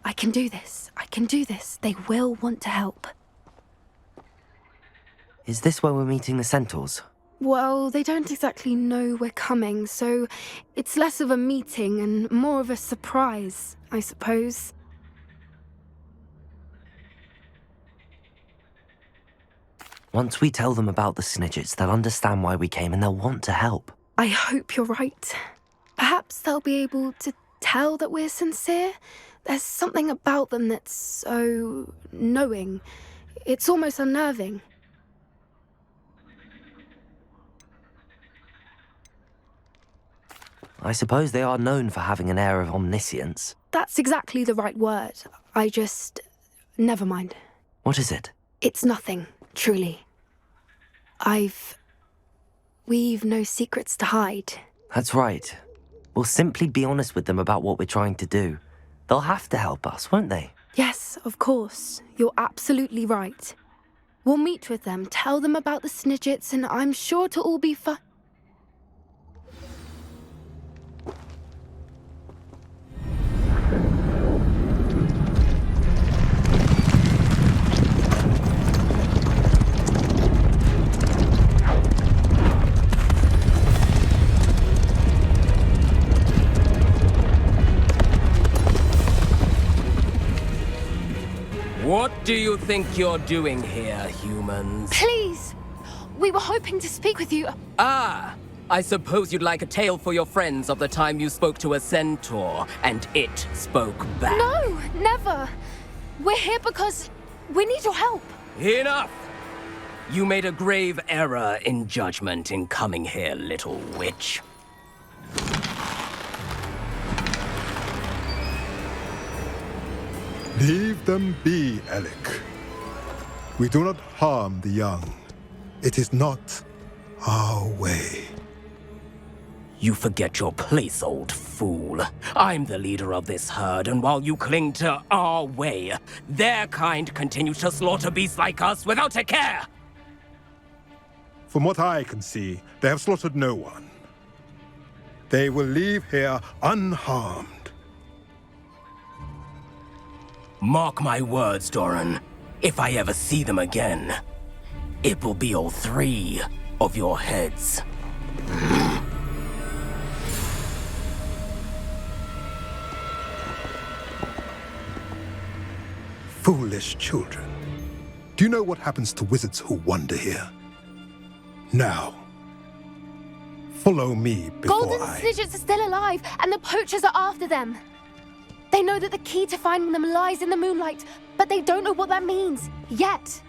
I can do this. I can do this. They will want to help. Is this where we're meeting the centaurs? Well, they don't exactly know we're coming, so it's less of a meeting and more of a surprise, I suppose. Once we tell them about the Snidgets, they'll understand why we came and they'll want to help. I hope you're right. Perhaps they'll be able to tell that we're sincere. There's something about them that's so knowing. It's almost unnerving. I suppose they are known for having an air of omniscience. That's exactly the right word. Never mind. What is it? It's nothing, truly. We've no secrets to hide. That's right. We'll simply be honest with them about what we're trying to do. They'll have to help us, won't they? Yes, of course. You're absolutely right. We'll meet with them, tell them about the Snidgets, and I'm sure to all be fine. What do you think you're doing here, humans? Please! We were hoping to speak with you. Ah! I suppose you'd like a tale for your friends of the time you spoke to a centaur, and it spoke back. No, never. We're here because we need your help. Enough! You made a grave error in judgment in coming here, little witch. Leave them be, Alec. We do not harm the young. It is not our way. You forget your place, old fool. I'm the leader of this herd, and while you cling to our way, their kind continues to slaughter beasts like us without a care! From what I can see, they have slaughtered no one. They will leave here unharmed. Mark my words, Doran. If I ever see them again, it will be all 3 of your heads. Foolish children. Do you know what happens to wizards who wander here? Now, follow me before Golden Snidgets are still alive, and the poachers are after them. They know that the key to finding them lies in the moonlight, but they don't know what that means, yet.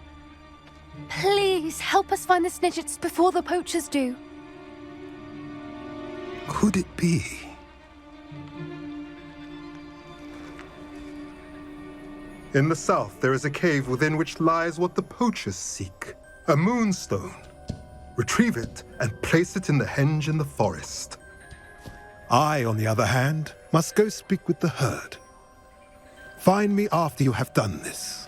Please, help us find the Snidgets before the poachers do. Could it be? In the south, there is a cave within which lies what the poachers seek. A moonstone. Retrieve it and place it in the henge in the forest. I, on the other hand, must go speak with the herd. Find me after you have done this.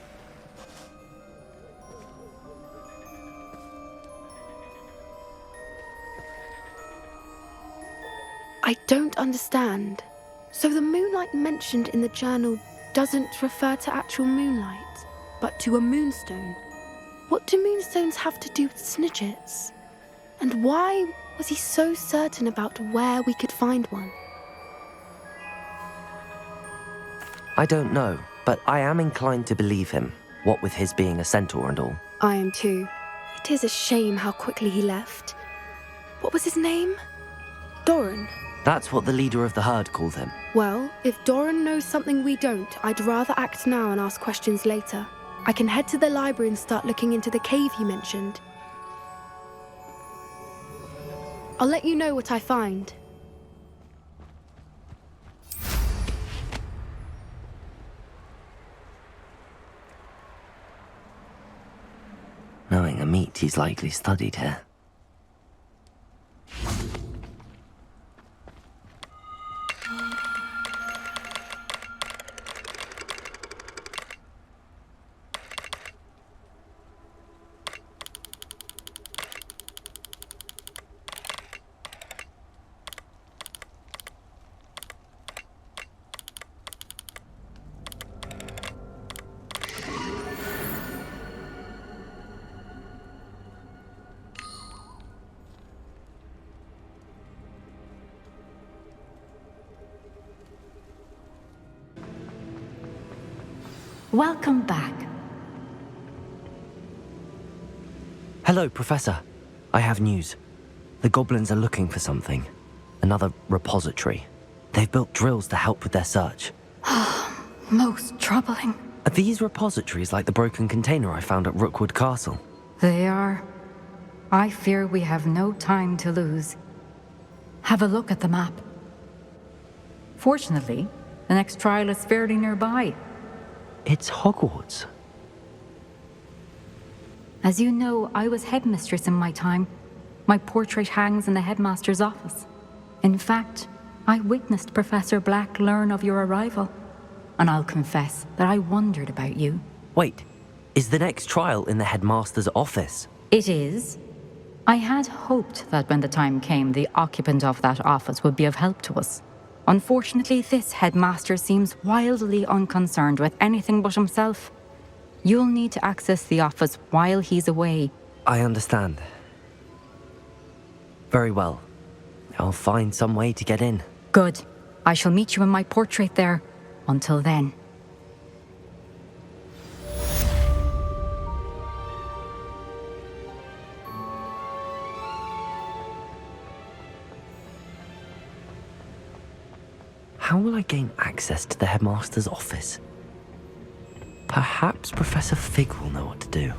I don't understand. So the moonlight mentioned in the journal doesn't refer to actual moonlight, but to a moonstone. What do moonstones have to do with Snidgets? And why was he so certain about where we could find one? I don't know, but I am inclined to believe him, what with his being a centaur and all. I am too. It is a shame how quickly he left. What was his name? Doran. That's what the leader of the herd called him. Well, if Doran knows something we don't, I'd rather act now and ask questions later. I can head to the library and start looking into the cave you mentioned. I'll let you know what I find. Knowing a meat he's likely studied here. Welcome back. Hello, Professor. I have news. The goblins are looking for something. Another repository. They've built drills to help with their search. Most troubling. Are these repositories like the broken container I found at Rookwood Castle? They are. I fear we have no time to lose. Have a look at the map. Fortunately, the next trial is fairly nearby. It's Hogwarts. As you know, I was headmistress in my time. My portrait hangs in the headmaster's office. In fact, I witnessed Professor Black learn of your arrival. And I'll confess that I wondered about you. Wait, is the next trial in the headmaster's office? It is. I had hoped that when the time came, the occupant of that office would be of help to us. Unfortunately, this headmaster seems wildly unconcerned with anything but himself. You'll need to access the office while he's away. I understand. Very well. I'll find some way to get in. Good. I shall meet you in my portrait there. Until then. How will I gain access to the headmaster's office? Perhaps Professor Fig will know what to do.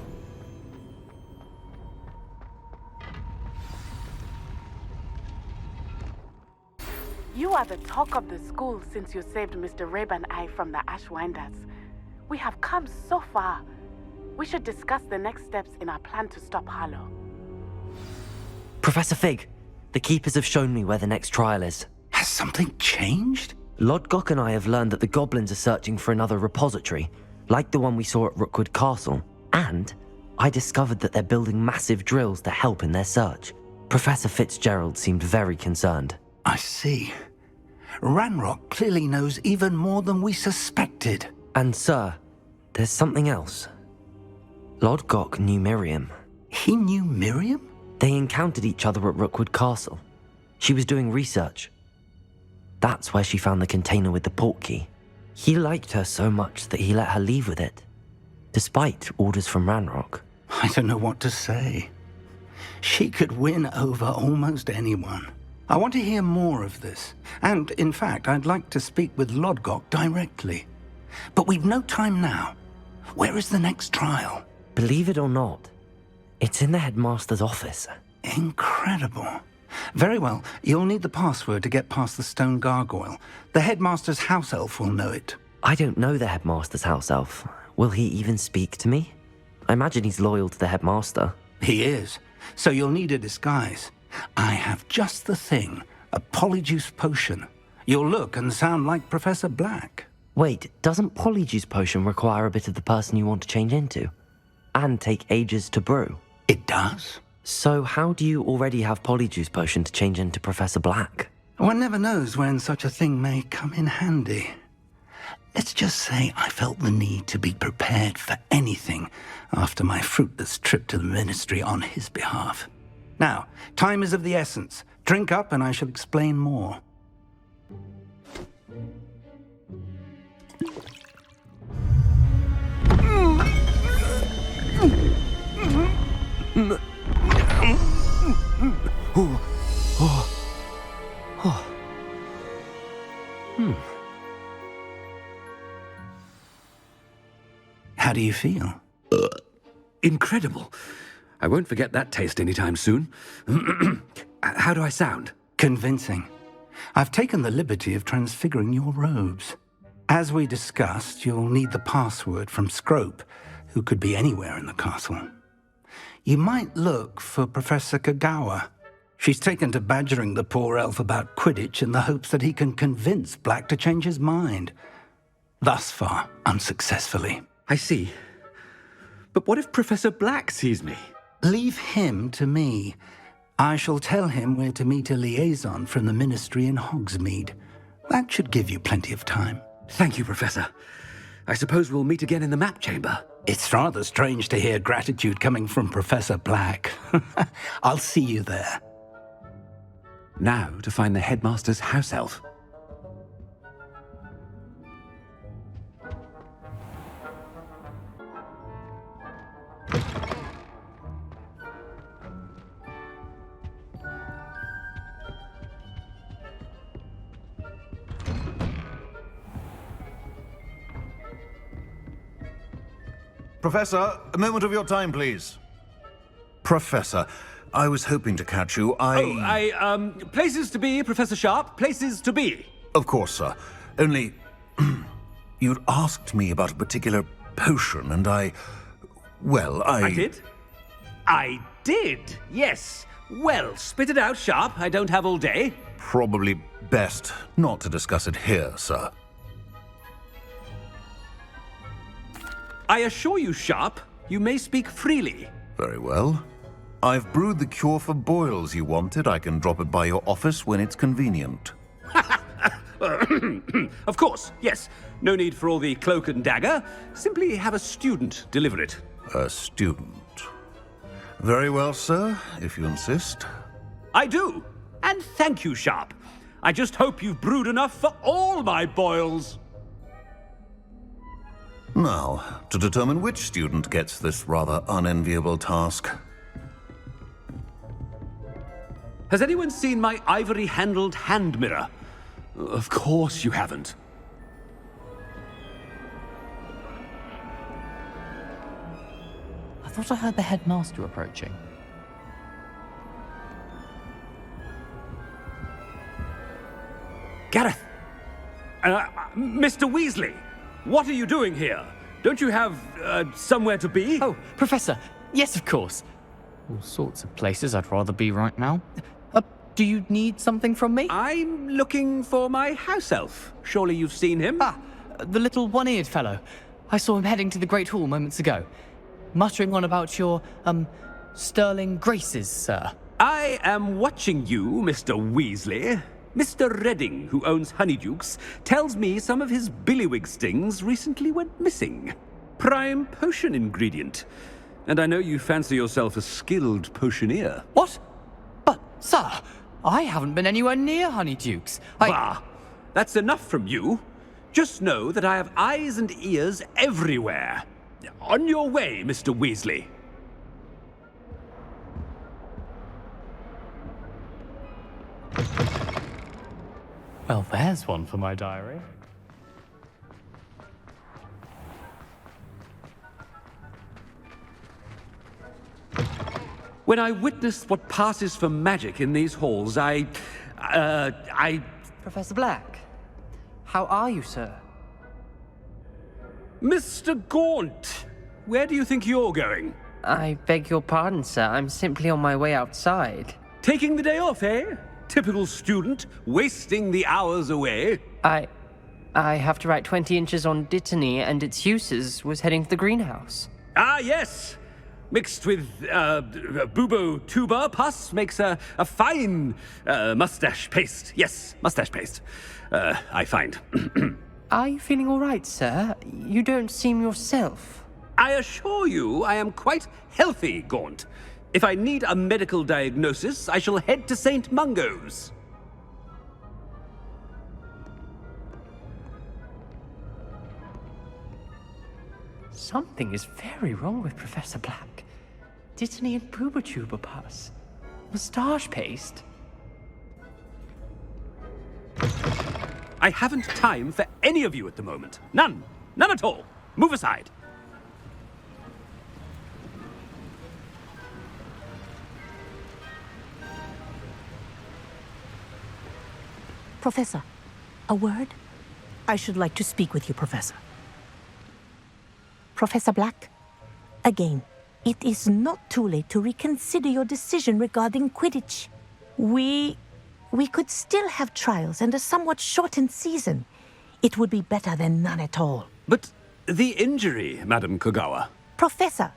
You are the talk of the school since you saved Mr. Rabe and I from the Ashwinders. We have come so far. We should discuss the next steps in our plan to stop Harlow. Professor Fig, the Keepers have shown me where the next trial is. Has something changed? Lodgok and I have learned that the goblins are searching for another repository, like the one we saw at Rookwood Castle. And I discovered that they're building massive drills to help in their search. Professor Fitzgerald seemed very concerned. I see. Ranrock clearly knows even more than we suspected. And sir, there's something else. Lodgok knew Miriam. He knew Miriam? They encountered each other at Rookwood Castle. She was doing research. That's where she found the container with the portkey. He liked her so much that he let her leave with it, despite orders from Ranrock. I don't know what to say. She could win over almost anyone. I want to hear more of this. And, in fact, I'd like to speak with Lodgok directly. But we've no time now. Where is the next trial? Believe it or not, it's in the headmaster's office. Incredible. Very well. You'll need the password to get past the stone gargoyle. The headmaster's house elf will know it. I don't know the headmaster's house elf. Will he even speak to me? I imagine he's loyal to the headmaster. He is. So you'll need a disguise. I have just the thing. A polyjuice potion. You'll look and sound like Professor Black. Wait, doesn't Polyjuice Potion require a bit of the person you want to change into? And take ages to brew? It does? So how do you already have Polyjuice Potion to change into Professor Black? One never knows when such a thing may come in handy. Let's just say I felt the need to be prepared for anything after my fruitless trip to the ministry on his behalf. Now, time is of the essence. Drink up and I shall explain more. How do you feel? Incredible. I won't forget that taste anytime soon. How do I sound? Convincing. I've taken the liberty of transfiguring your robes. As we discussed, you'll need the password from Scrope, who could be anywhere in the castle. You might look for Professor Kagawa. She's taken to badgering the poor elf about Quidditch in the hopes that he can convince Black to change his mind. Thus far, unsuccessfully. I see. But what if Professor Black sees me? Leave him to me. I shall tell him where to meet a liaison from the ministry in Hogsmeade. That should give you plenty of time. Thank you, Professor. I suppose we'll meet again in the map chamber. It's rather strange to hear gratitude coming from Professor Black. I'll see you there. Now to find the headmaster's house elf. Professor, a moment of your time, please. Professor, I was hoping to catch you. Places to be, Professor Sharp, places to be. Of course, sir. Only, you'd asked me about a particular potion, and I did? I did, yes. Well, spit it out, Sharp. I don't have all day. Probably best not to discuss it here, sir. I assure you, Sharp, you may speak freely. Very well. I've brewed the cure for boils you wanted. I can drop it by your office when it's convenient. Of course, yes. No need for all the cloak and dagger. Simply have a student deliver it. A student. Very well, sir, if you insist. I do. And thank you, Sharp. I just hope you've brewed enough for all my boils. Now, to determine which student gets this rather unenviable task. Has anyone seen my ivory-handled hand mirror? Of course you haven't. I thought I heard the headmaster approaching. Gareth! Mr. Weasley! What are you doing here? Don't you have, somewhere to be? Oh, Professor. Yes, of course. All sorts of places I'd rather be right now. Do you need something from me? I'm looking for my house elf. Surely you've seen him? Ah, the little one-eared fellow. I saw him heading to the Great Hall moments ago. Muttering on about your, sterling graces, sir. I am watching you, Mr. Weasley. Mr. Redding, who owns Honeydukes, tells me some of his billywig stings recently went missing. Prime potion ingredient. And I know you fancy yourself a skilled potioneer. What? But, sir, I haven't been anywhere near Honeydukes. Bah! That's enough from you. Just know that I have eyes and ears everywhere. On your way, Mr. Weasley. Well, there's one for my diary. When I witnessed what passes for magic in these halls, I... Professor Black, how are you, sir? Mr. Gaunt, where do you think you're going? I beg your pardon, sir. I'm simply on my way outside. Taking the day off, eh? Typical student, wasting the hours away. I have to write 20 inches on Dittany and its uses. Was heading to the greenhouse. Ah, yes! Mixed with, bubo tuber pus makes a fine, mustache paste. Yes, mustache paste. I find. Are you feeling all right, sir? You don't seem yourself. I assure you I am quite healthy, Gaunt. If I need a medical diagnosis, I shall head to St. Mungo's. Something is very wrong with Professor Black. Dittany and Boobertuber pus. Moustache paste. I haven't time for any of you at the moment. None. None at all. Move aside. Professor, a word? I should like to speak with you, Professor. Professor Black, again, it is not too late to reconsider your decision regarding Quidditch. We could still have trials and a somewhat shortened season. It would be better than none at all. But the injury, Madam Kogawa. Professor,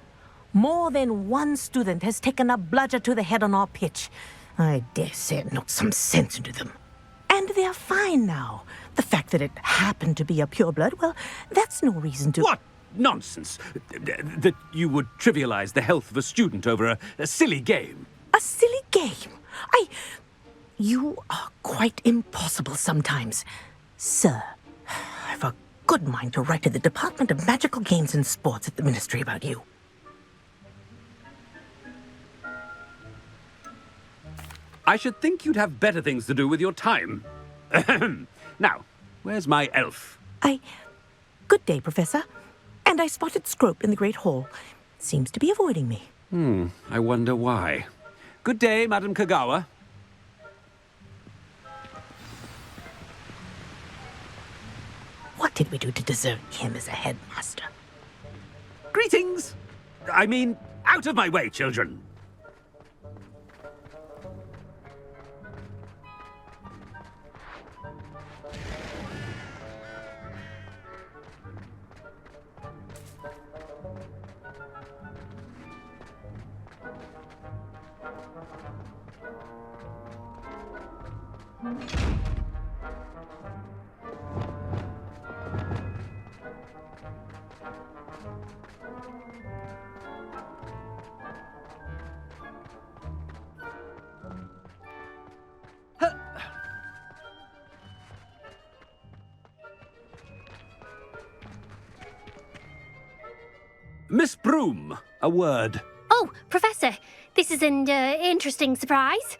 more than one student has taken a bludger to the head on our pitch. I dare say it knocked some sense into them. And they're fine now. The fact that it happened to be a pureblood, well, that's no reason to... What nonsense! That you would trivialize the health of a student over a silly game. A silly game? You are quite impossible sometimes. Sir, I've a good mind to write to the Department of Magical Games and Sports at the Ministry about you. I should think you'd have better things to do with your time. Now, where's my elf? Good day, Professor. And I spotted Scrope in the Great Hall. Seems to be avoiding me. I wonder why. Good day, Madam Kagawa. What did we do to deserve him as a headmaster? Greetings! I mean, out of my way, children. Miss Broom, a word. Oh, Professor, this is an interesting surprise.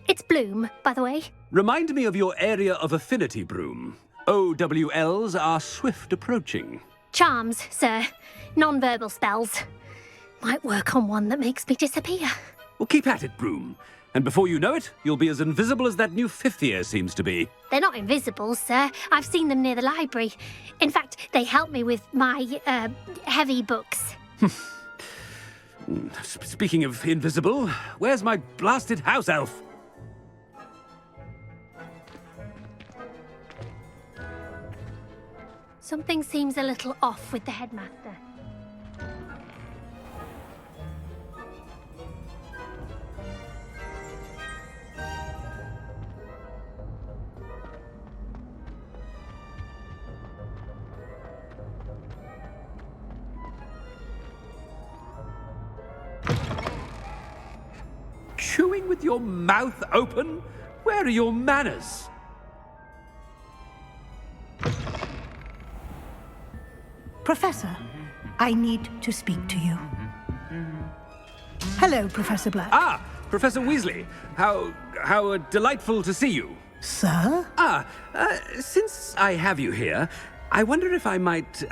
It's Bloom, by the way. Remind me of your area of affinity, Broom. OWLs are swift approaching. Charms, sir. Non-verbal spells. Might work on one that makes me disappear. Well, keep at it, Broom. And before you know it, you'll be as invisible as that new fifth year seems to be. They're not invisible, sir. I've seen them near the library. In fact, they help me with my, heavy books. Speaking of invisible, where's my blasted house elf? Something seems a little off with the headmaster. Chewing with your mouth open? Where are your manners? Professor, I need to speak to you. Hello, Professor Black. Ah, Professor Weasley. How delightful to see you. Sir? Since I have you here, I wonder if I might,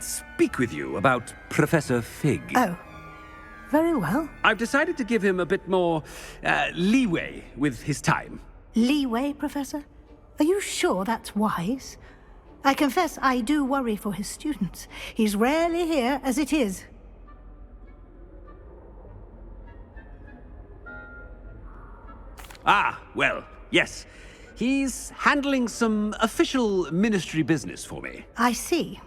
speak with you about Professor Fig. Oh, very well. I've decided to give him a bit more, leeway with his time. Leeway, Professor? Are you sure that's wise? I confess I do worry for his students. He's rarely here as it is. Ah, well, yes. He's handling some official ministry business for me. I see.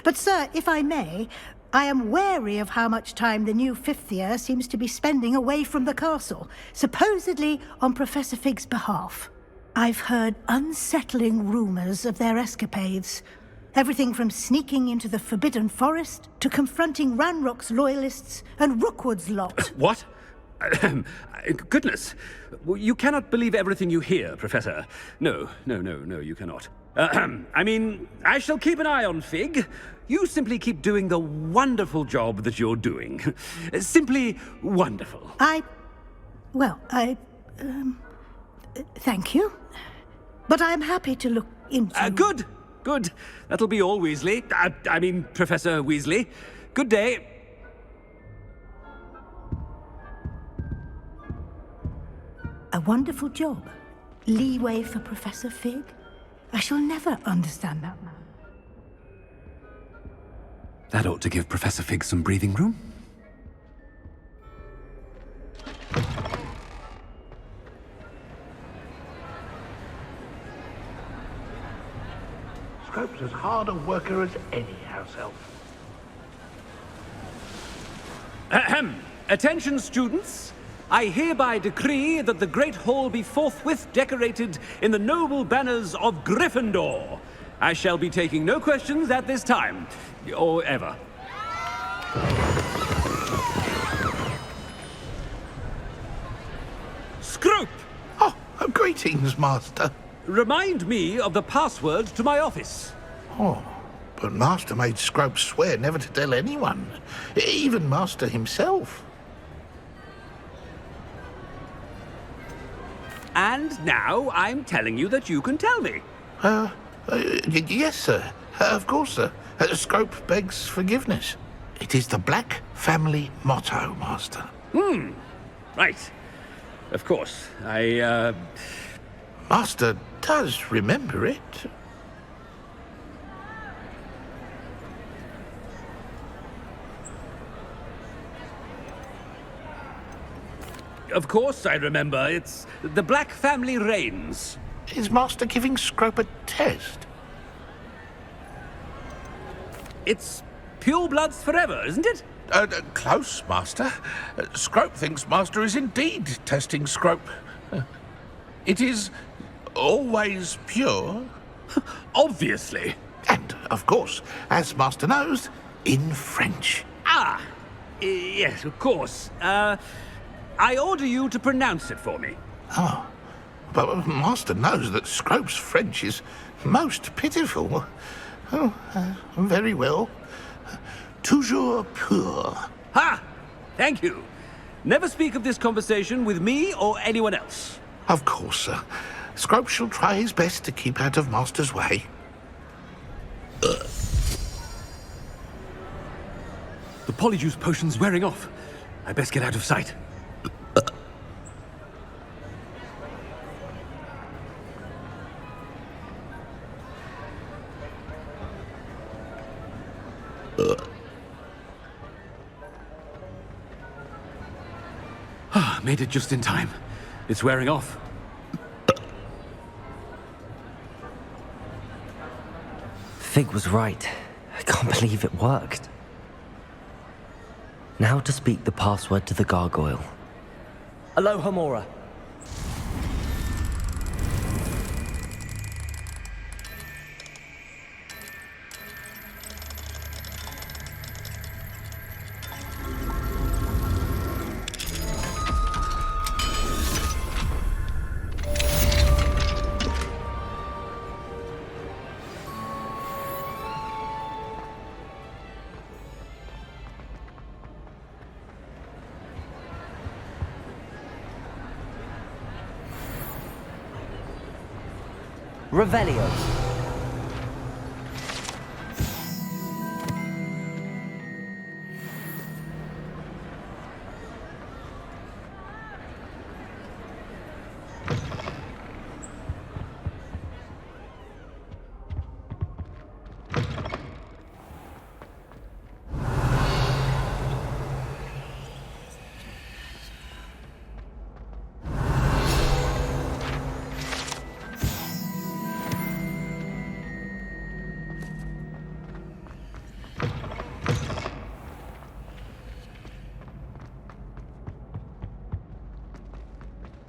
But, sir, if I may, I am wary of how much time the new fifth year seems to be spending away from the castle, supposedly on Professor Fig's behalf. I've heard unsettling rumors of their escapades. Everything from sneaking into the Forbidden Forest to confronting Ranrock's loyalists and Rookwood's lot. What? Goodness. You cannot believe everything you hear, Professor. No, you cannot. I mean, I shall keep an eye on Fig. You simply keep doing the wonderful job that you're doing. Simply wonderful. Thank you. But I'm happy to look into... Good. That'll be all, Weasley. I mean, Professor Weasley. Good day. A wonderful job. Leeway for Professor Fig. I shall never understand that man. That ought to give Professor Fig some breathing room. Scrope's as hard a worker as any house elf. Ahem. Attention, students. I hereby decree that the Great Hall be forthwith decorated in the noble banners of Gryffindor. I shall be taking no questions at this time, or ever. Scrope! Oh, greetings, Master. Remind me of the password to my office. Oh, but Master made Scrope swear never to tell anyone, even Master himself. And now I'm telling you that you can tell me. Yes, sir. Of course, sir. Scrope begs forgiveness. It is the Black family motto, Master. Right. Of course. Master does remember it. Of course I remember. It's the Black family reigns. Is Master giving Scrope a test? It's pure bloods forever, isn't it? Close, Master. Scrope thinks Master is indeed testing Scrope. It is always pure. Obviously. And, of course, as Master knows, in French. Yes, of course. I order you to pronounce it for me. Oh, but Master knows that Scrope's French is most pitiful. Very well. Toujours pur. Ha! Thank you. Never speak of this conversation with me or anyone else. Of course, sir. Scrope shall try his best to keep out of Master's way. The polyjuice potion's wearing off. I best get out of sight. Made it just in time. It's wearing off. Fig was right. I can't believe it worked. Now to speak the password to the gargoyle. Aloha Mora. Revelio.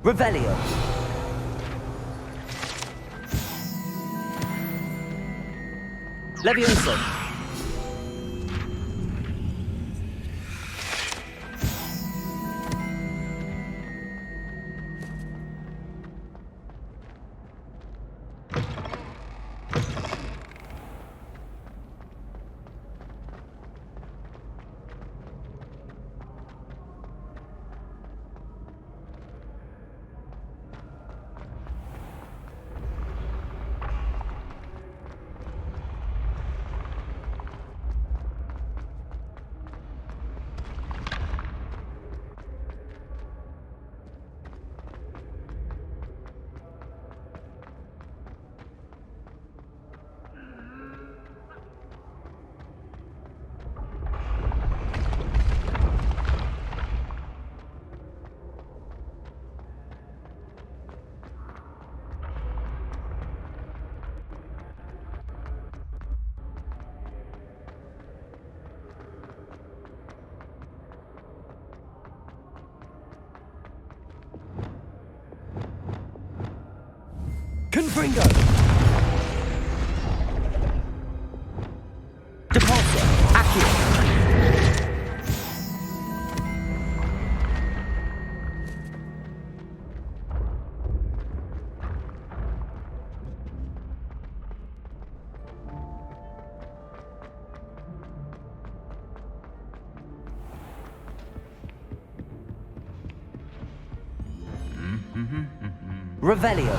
Revelio. Levioso. Confringo! Depulso! Accio! Revelio.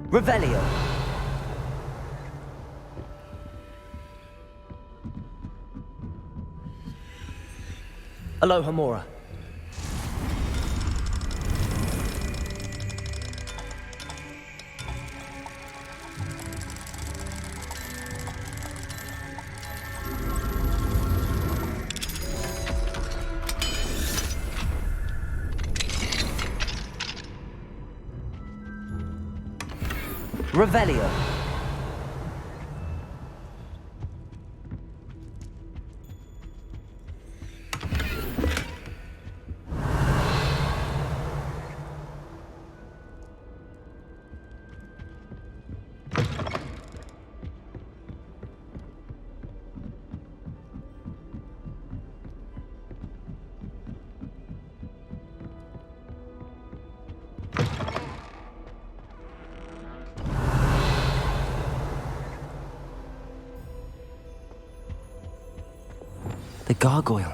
Revelio. Aloha Mora. Revelio. The gargoyle.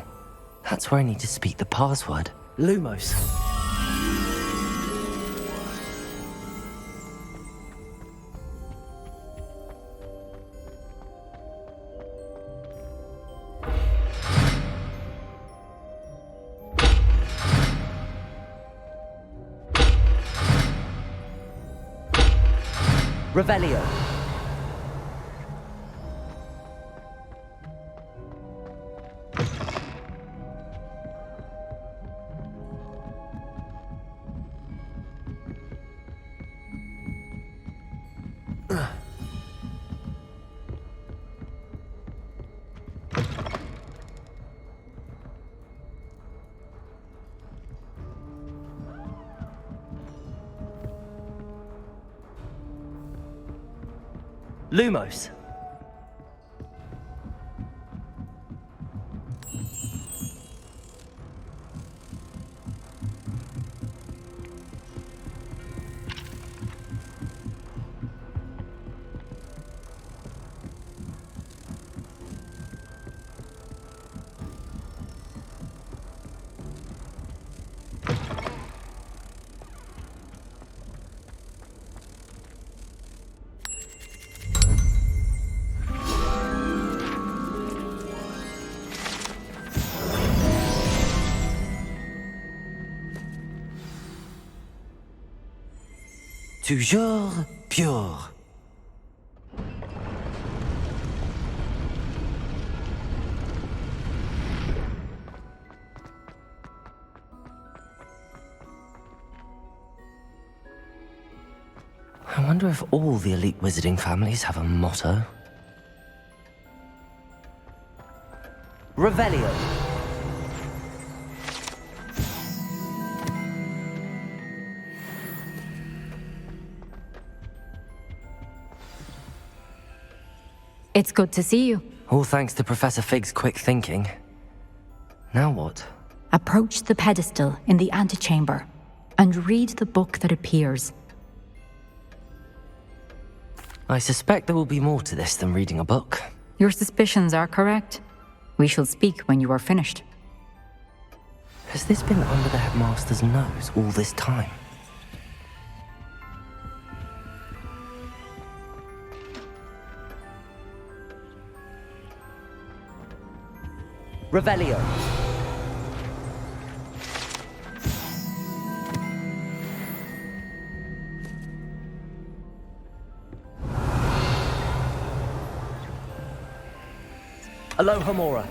That's where I need to speak the password. Lumos. Revelio. Lumos. Toujours pure. I wonder if all the elite wizarding families have a motto. Revelio. It's good to see you. All thanks to Professor Fig's quick thinking. Now what? Approach the pedestal in the antechamber and read the book that appears. I suspect there will be more to this than reading a book. Your suspicions are correct. We shall speak when you are finished. Has this been under the headmaster's nose all this time? Revelio. Aloha Mora.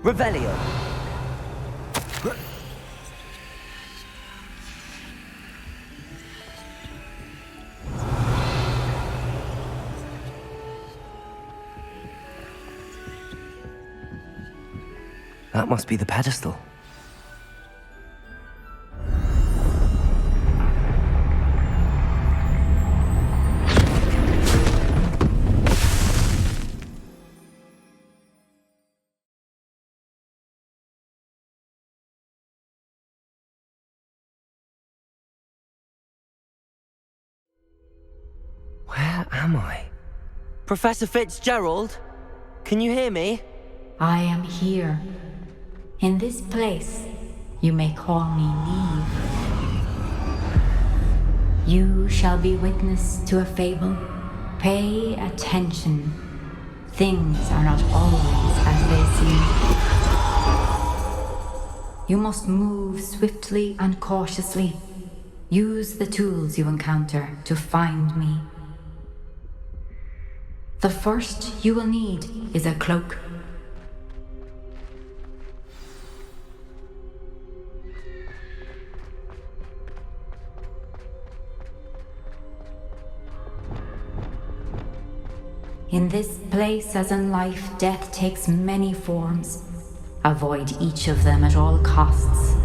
Revelio. That must be the pedestal. Where am I? Professor Fitzgerald? Can you hear me? I am here. In this place, you may call me Neve. You shall be witness to a fable. Pay attention. Things are not always as they seem. You must move swiftly and cautiously. Use the tools you encounter to find me. The first you will need is a cloak. In this place, as in life, death takes many forms. Avoid each of them at all costs.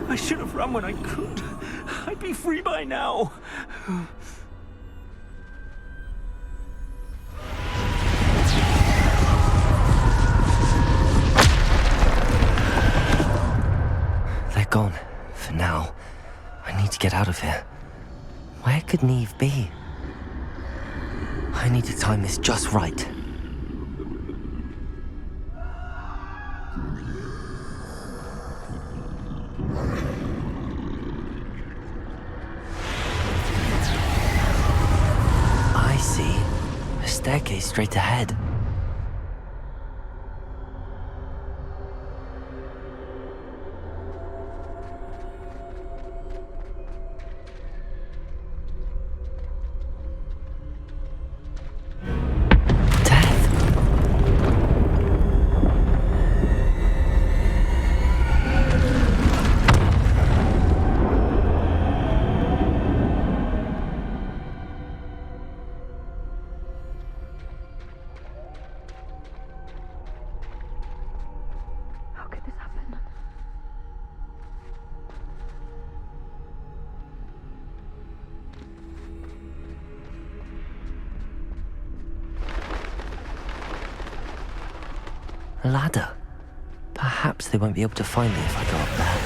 I should have run when I could. I'd be free by now. They're gone. For now. I need to get out of here. Where could Neve be? I need to time this just right. I see. A staircase straight ahead. A ladder. Perhaps they won't be able to find me if I go up there.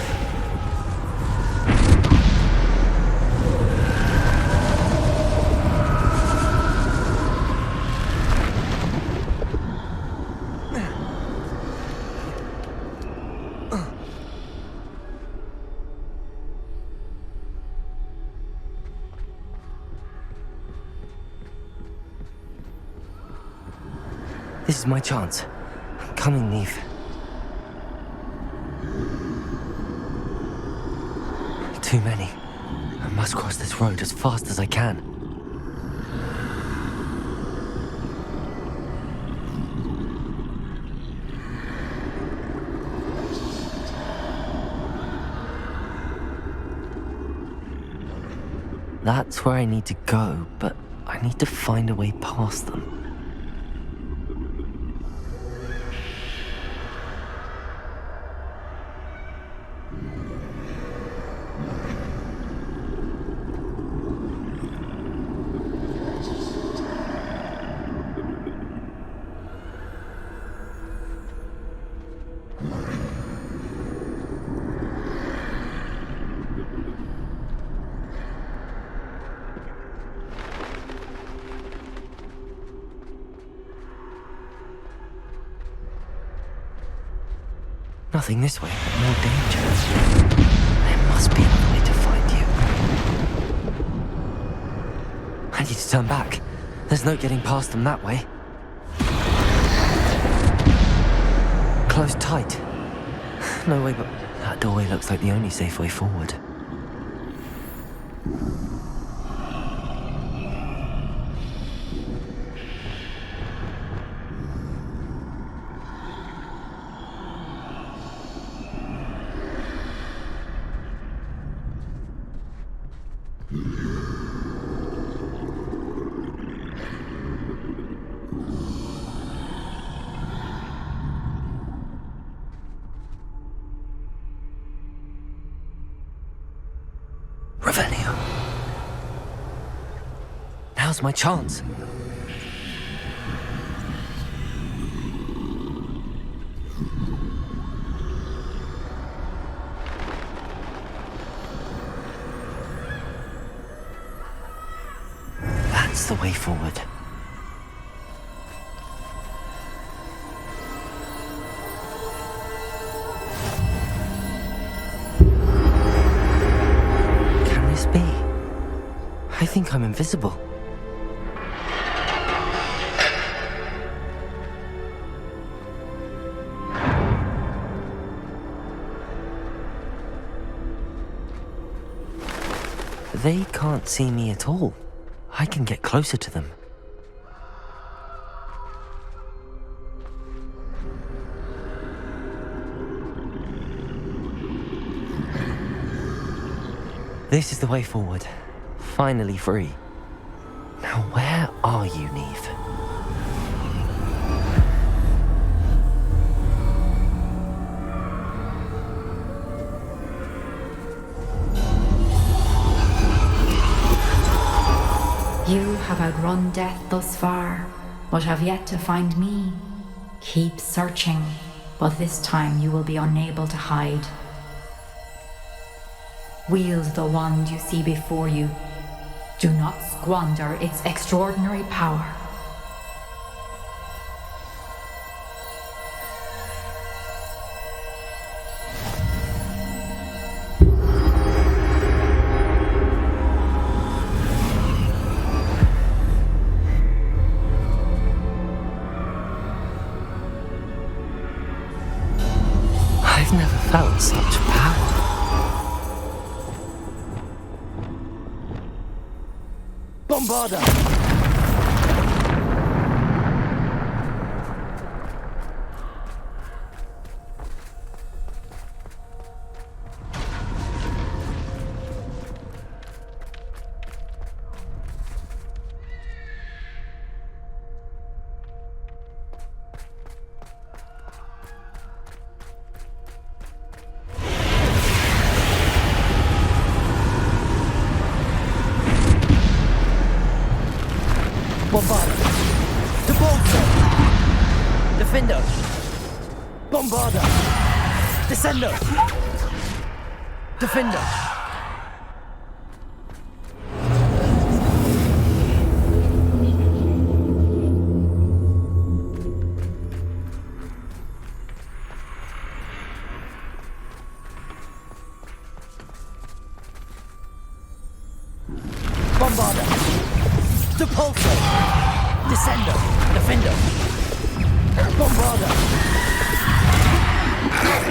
This is my chance. I'm coming, Neve. Too many. I must cross this road as fast as I can. That's where I need to go, but I need to find a way past them. Nothing this way, but more danger. There must be another way to find you. I need to turn back. There's no getting past them that way. Closed tight. No way, but that doorway looks like the only safe way forward. Revelio. Now's my chance. That's the way forward. I think I'm invisible. They can't see me at all. I can get closer to them. This is the way forward. Finally free. Now where are you, Neve? You have outrun death thus far, but have yet to find me. Keep searching, but this time you will be unable to hide. Wield the wand you see before you. Do not squander its extraordinary power. I've never felt such power. Bombarda! Bombarda! Debolso! Defendo! Bombarda! Descendo! Defendo! Bombarda! Depulso! Descendo! Defendo! Bombarda!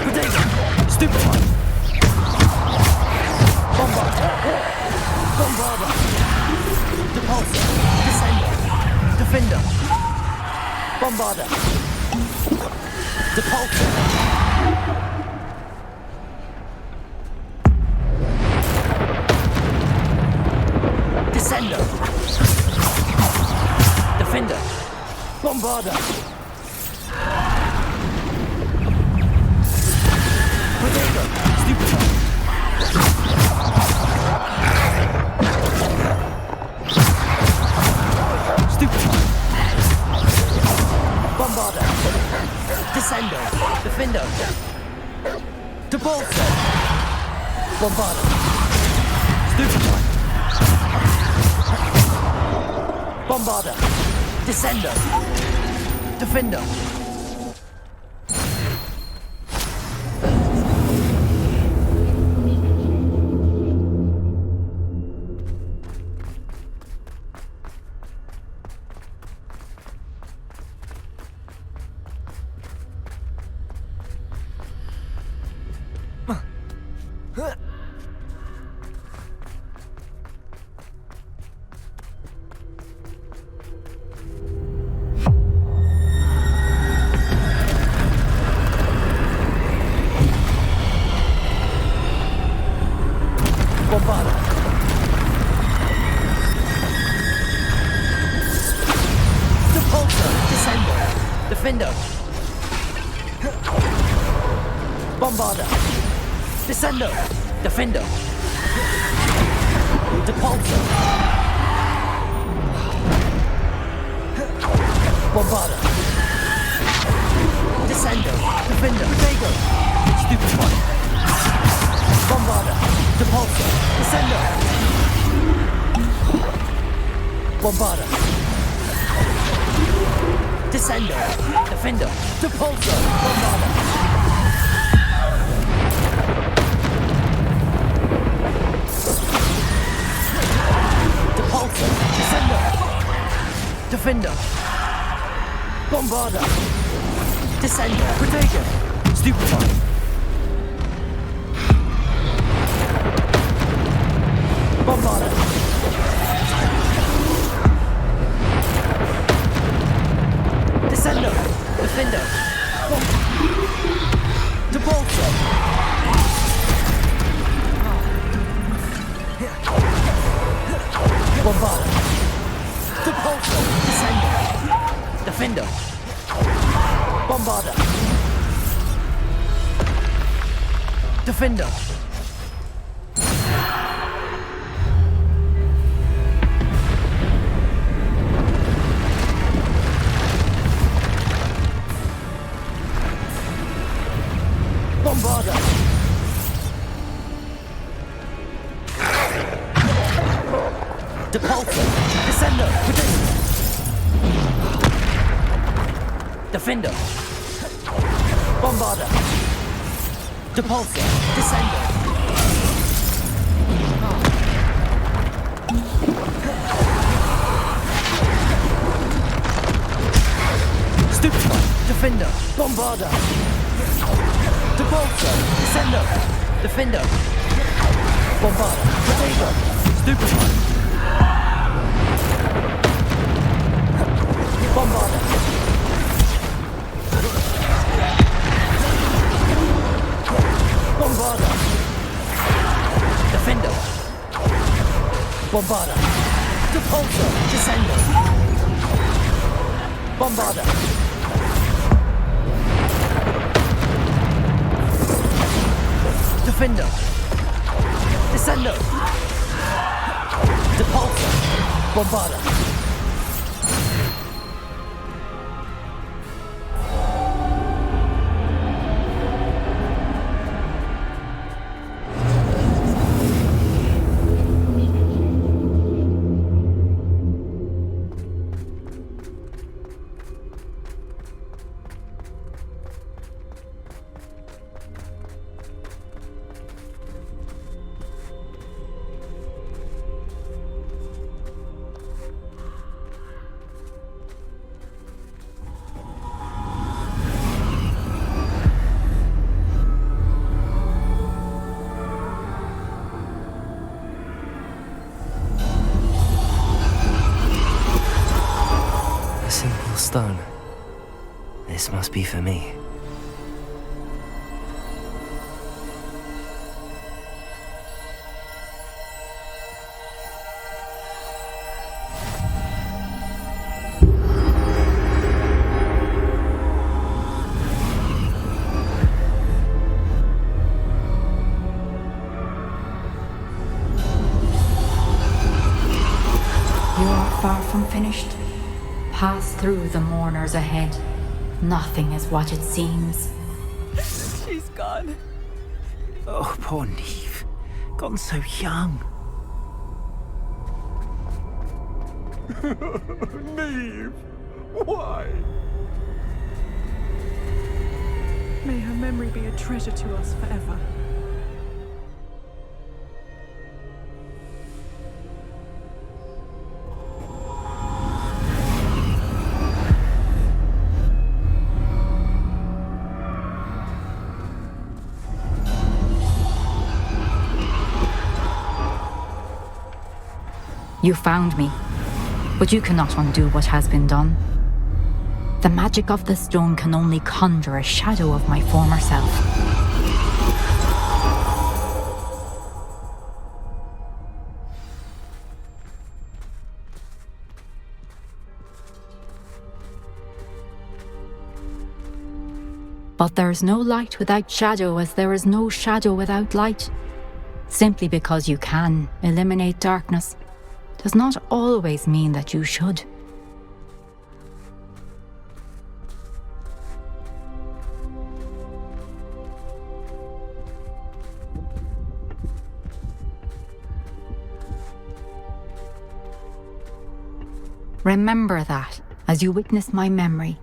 Protego! Stupefy! Bombarda! Bombarda! Depulso! Descendo! Defendo! Bombarda! Depulso! Descendo! Defender! Bombarda! Protego! Stupefy! Stupefy! Bombarda! Descendo! Defendo! Debolso! Bombarda! Stupefy! Bombarda! Descendo! Defendo! Defender! Bombarder! Descendo! Defender! Depulsor! Bombarder! Descendo! Defender! Protego! Stupefy! Bombarder! Depulsor! Descendo! Bombarder! Descendo! Defender! Depulsor! Bombarder! Depulsor! Descendo! Defender! Bombarder! Descender! Protego! Stupefy! Bombarder! Descendo! Defender! Depulsor! Bombarder! Depulsor! Descendo! Defender! Bombarder! Defender! Bombarder! Depulsor! Descendo! Defender! Bombarder! Depulsor! Descendo! Stupefy! Defender! Bombarder! Depulsor! Descendo! Defender! Bombarder! Protego! Stupefy! Bombarder! Bombarder! Defender! Bombarder! Depulsor! Descendo! Bombarder! Defender! Descendo! Depulsor! Bombarder! Stone. This must be for me. You are far from finished. Pass through the mourners ahead. Nothing is what it seems. She's gone. Oh, poor Neve. Gone so young. Neve! Why? May her memory be a treasure to us forever. You found me, but you cannot undo what has been done. The magic of the stone can only conjure a shadow of my former self. But there's no light without shadow, as there is no shadow without light. Simply because you can eliminate darkness does not always mean that you should. Remember that as you witness my memory.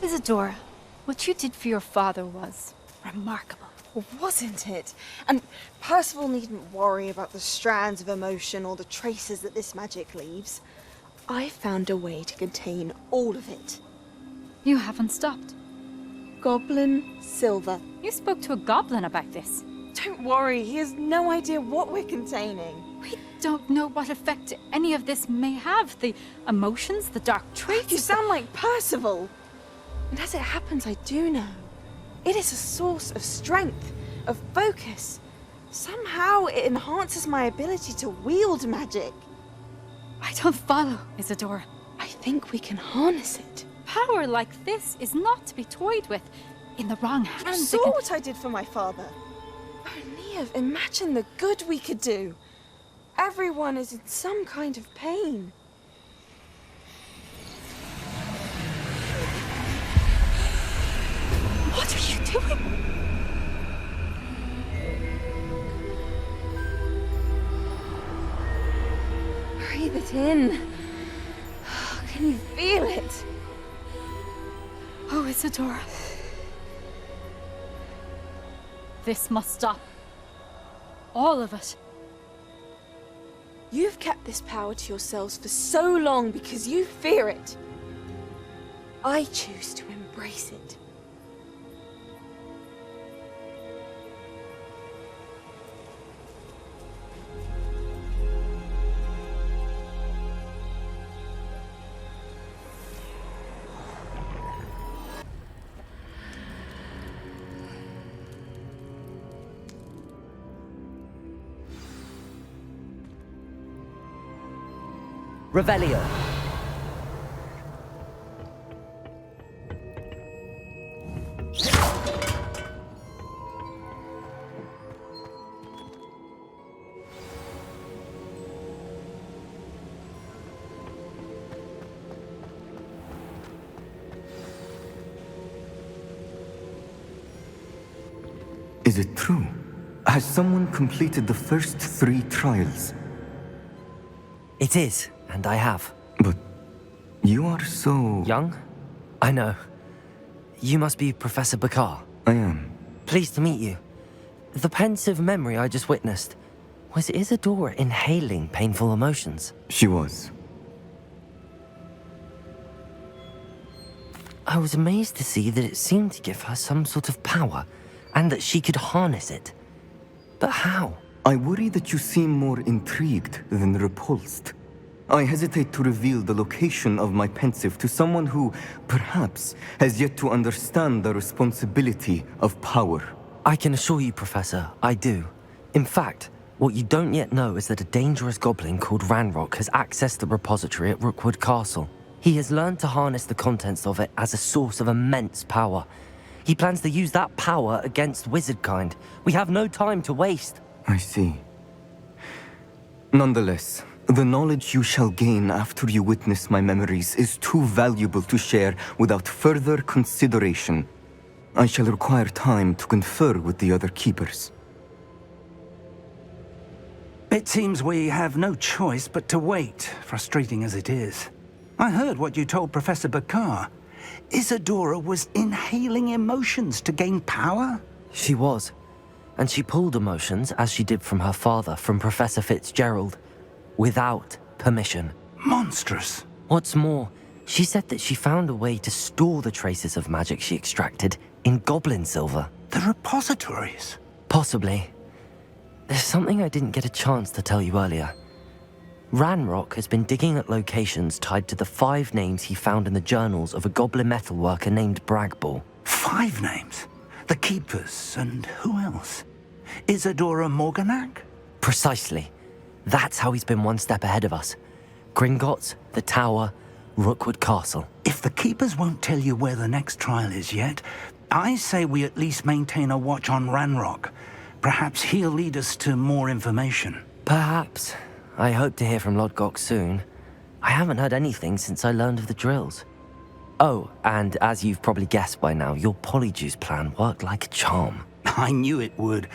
Isadora, what you did for your father was remarkable. Well, wasn't it? And Percival needn't worry about the strands of emotion or the traces that this magic leaves. I found a way to contain all of it. You haven't stopped. Goblin Silver. You spoke to a goblin about this. Don't worry, he has no idea what we're containing. We don't know what effect any of this may have. The emotions, the dark traits. You sound like Percival. And as it happens, I do know. It is a source of strength, of focus. Somehow it enhances my ability to wield magic. I don't follow, Isadora. I think we can harness it. Power like this is not to be toyed with. In the wrong hands. You saw what I did for my father. Oh, Neve, imagine the good we could do. Everyone is in some kind of pain. What are you doing? Breathe it in. Can you feel it? Oh, Isadora. This must stop. All of it. You've kept this power to yourselves for so long because you fear it. I choose to embrace it. Revelio. Is it true? Has someone completed the first 3 trials? It is, and I have. But you are so... Young? I know. You must be Professor Bakar. I am. Pleased to meet you. The pensive memory I just witnessed, was Isadora inhaling painful emotions? She was. I was amazed to see that it seemed to give her some sort of power, and that she could harness it. But how? I worry that you seem more intrigued than repulsed. I hesitate to reveal the location of my pensive to someone who, perhaps, has yet to understand the responsibility of power. I can assure you, Professor, I do. In fact, what you don't yet know is that a dangerous goblin called Ranrock has accessed the repository at Rookwood Castle. He has learned to harness the contents of it as a source of immense power. He plans to use that power against wizardkind. We have no time to waste. I see. Nonetheless, the knowledge you shall gain after you witness my memories is too valuable to share without further consideration. I shall require time to confer with the other keepers. It seems we have no choice but to wait, frustrating as it is. I heard what you told Professor Bakar. Isadora was inhaling emotions to gain power? She was. And she pulled emotions, as she did from her father, from Professor Fitzgerald, without permission. Monstrous. What's more, she said that she found a way to store the traces of magic she extracted in goblin silver. The repositories? Possibly. There's something I didn't get a chance to tell you earlier. Ranrock has been digging at locations tied to the 5 names he found in the journals of a goblin metalworker named Bragball. 5 names? The Keepers, and who else? Isadora Morganac? Precisely. That's how he's been one step ahead of us. Gringotts, the Tower, Rookwood Castle. If the Keepers won't tell you where the next trial is yet, I say we at least maintain a watch on Ranrock. Perhaps he'll lead us to more information. Perhaps. I hope to hear from Lodgok soon. I haven't heard anything since I learned of the drills. Oh, and as you've probably guessed by now, your Polyjuice plan worked like a charm. I knew it would.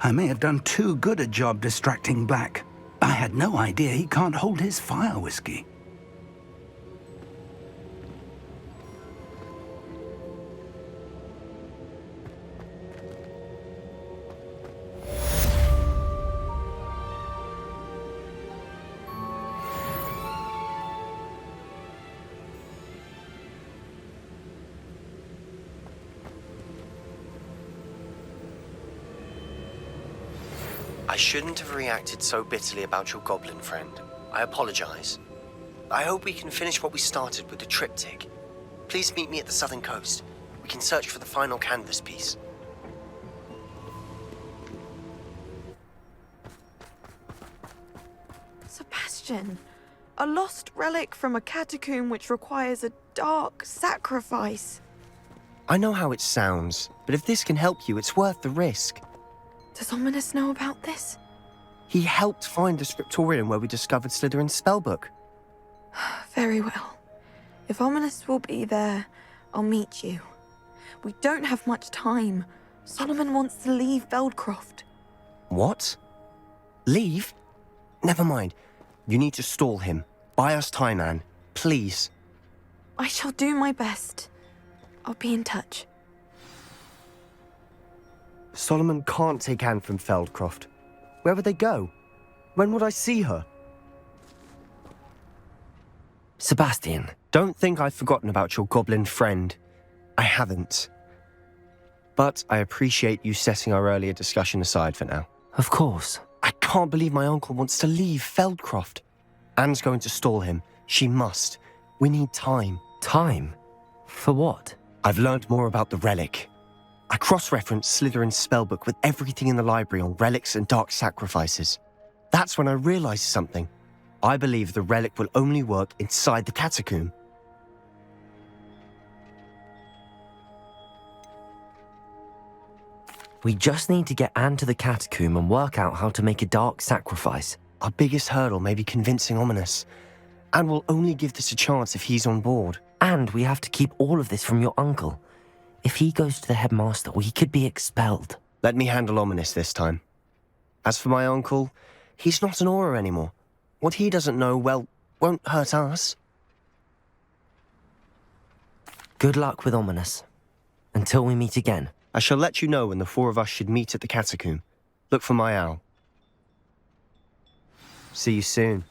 I may have done too good a job distracting Black. I had no idea he can't hold his fire whiskey. I shouldn't have reacted so bitterly about your goblin friend. I apologize. I hope we can finish what we started with the triptych. Please meet me at the southern coast. We can search for the final canvas piece. Sebastian, a lost relic from a catacomb which requires a dark sacrifice. I know how it sounds, but if this can help you, it's worth the risk. Does Ominous know about this? He helped find the scriptorium where we discovered Slytherin's spellbook. Very well. If Ominous will be there, I'll meet you. We don't have much time. Solomon wants to leave Veldcroft. What? Leave? Never mind. You need to stall him. Buy us time, Anne. Please. I shall do my best. I'll be in touch. Solomon can't take Anne from Feldcroft. Where would they go? When would I see her? Sebastian. Don't think I've forgotten about your goblin friend. I haven't. But I appreciate you setting our earlier discussion aside for now. Of course. I can't believe my uncle wants to leave Feldcroft. Anne's going to stall him. She must. We need time. Time? For what? I've learned more about the relic. I cross-referenced Slytherin's spellbook with everything in the library on relics and dark sacrifices. That's when I realized something. I believe the relic will only work inside the catacomb. We just need to get Anne to the catacomb and work out how to make a dark sacrifice. Our biggest hurdle may be convincing Ominous. Anne will only give this a chance if he's on board. And we have to keep all of this from your uncle. If he goes to the headmaster, we could be expelled. Let me handle Ominous this time. As for my uncle, he's not an Auror anymore. What he doesn't know, well, won't hurt us. Good luck with Ominous. Until we meet again. I shall let you know when the 4 of us should meet at the catacomb. Look for my owl. See you soon.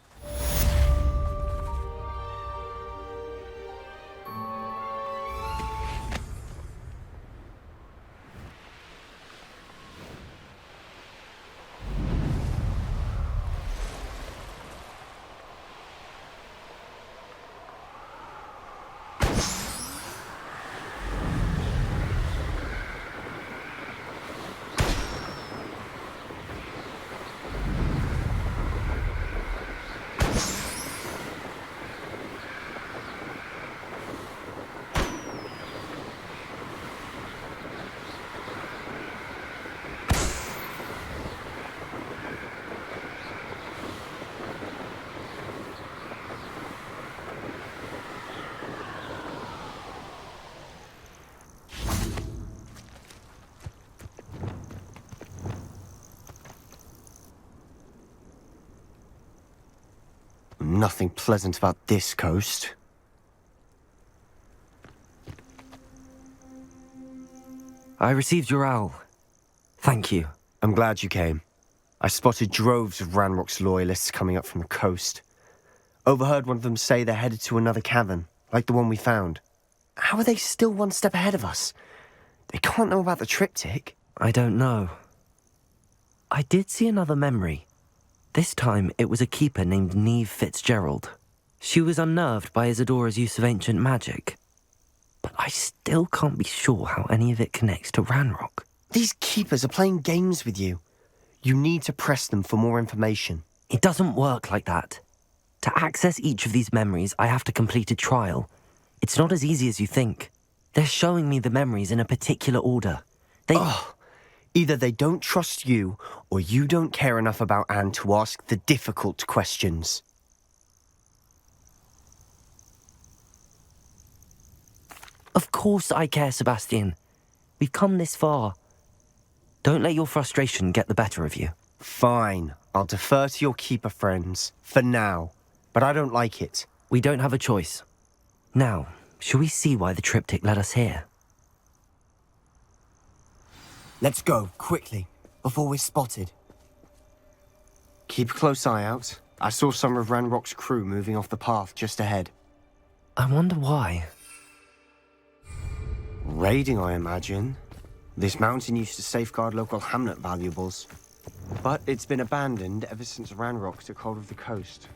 nothing pleasant about this coast. I received your owl. Thank you. I'm glad you came. I spotted droves of Ranrock's loyalists coming up from the coast. Overheard one of them say they're headed to another cavern, like the one we found. How are they still one step ahead of us? They can't know about the triptych. I don't know. I did see another memory. This time it was a keeper named Neve Fitzgerald. She was unnerved by Isadora's use of ancient magic. But I still can't be sure how any of it connects to Ranrock. These keepers are playing games with you. You need to press them for more information. It doesn't work like that. To access each of these memories, I have to complete a trial. It's not as easy as you think. They're showing me the memories in a particular order. Either they don't trust you, or you don't care enough about Anne to ask the difficult questions. Of course I care, Sebastian. We've come this far. Don't let your frustration get the better of you. Fine. I'll defer to your keeper friends, for now. But I don't like it. We don't have a choice. Now, shall we see why the triptych led us here? Let's go, quickly, before we're spotted. Keep a close eye out. I saw some of Ranrock's crew moving off the path just ahead. I wonder why. Raiding, I imagine. This mountain used to safeguard local hamlet valuables. But it's been abandoned ever since Ranrock took hold of the coast.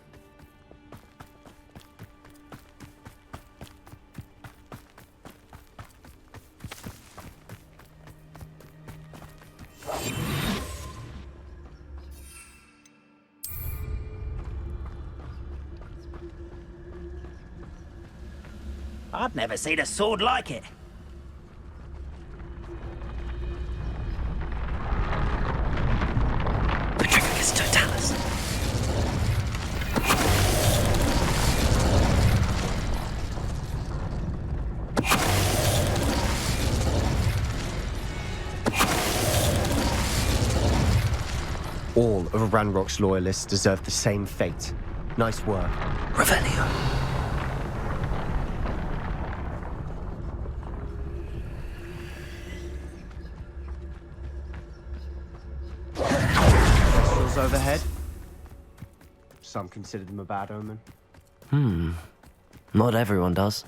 I've never seen a sword like it. Petrificus totalis. All of Ranrock's loyalists deserve the same fate. Nice work. Revelio. Overhead. Some consider them a bad omen. Not everyone does.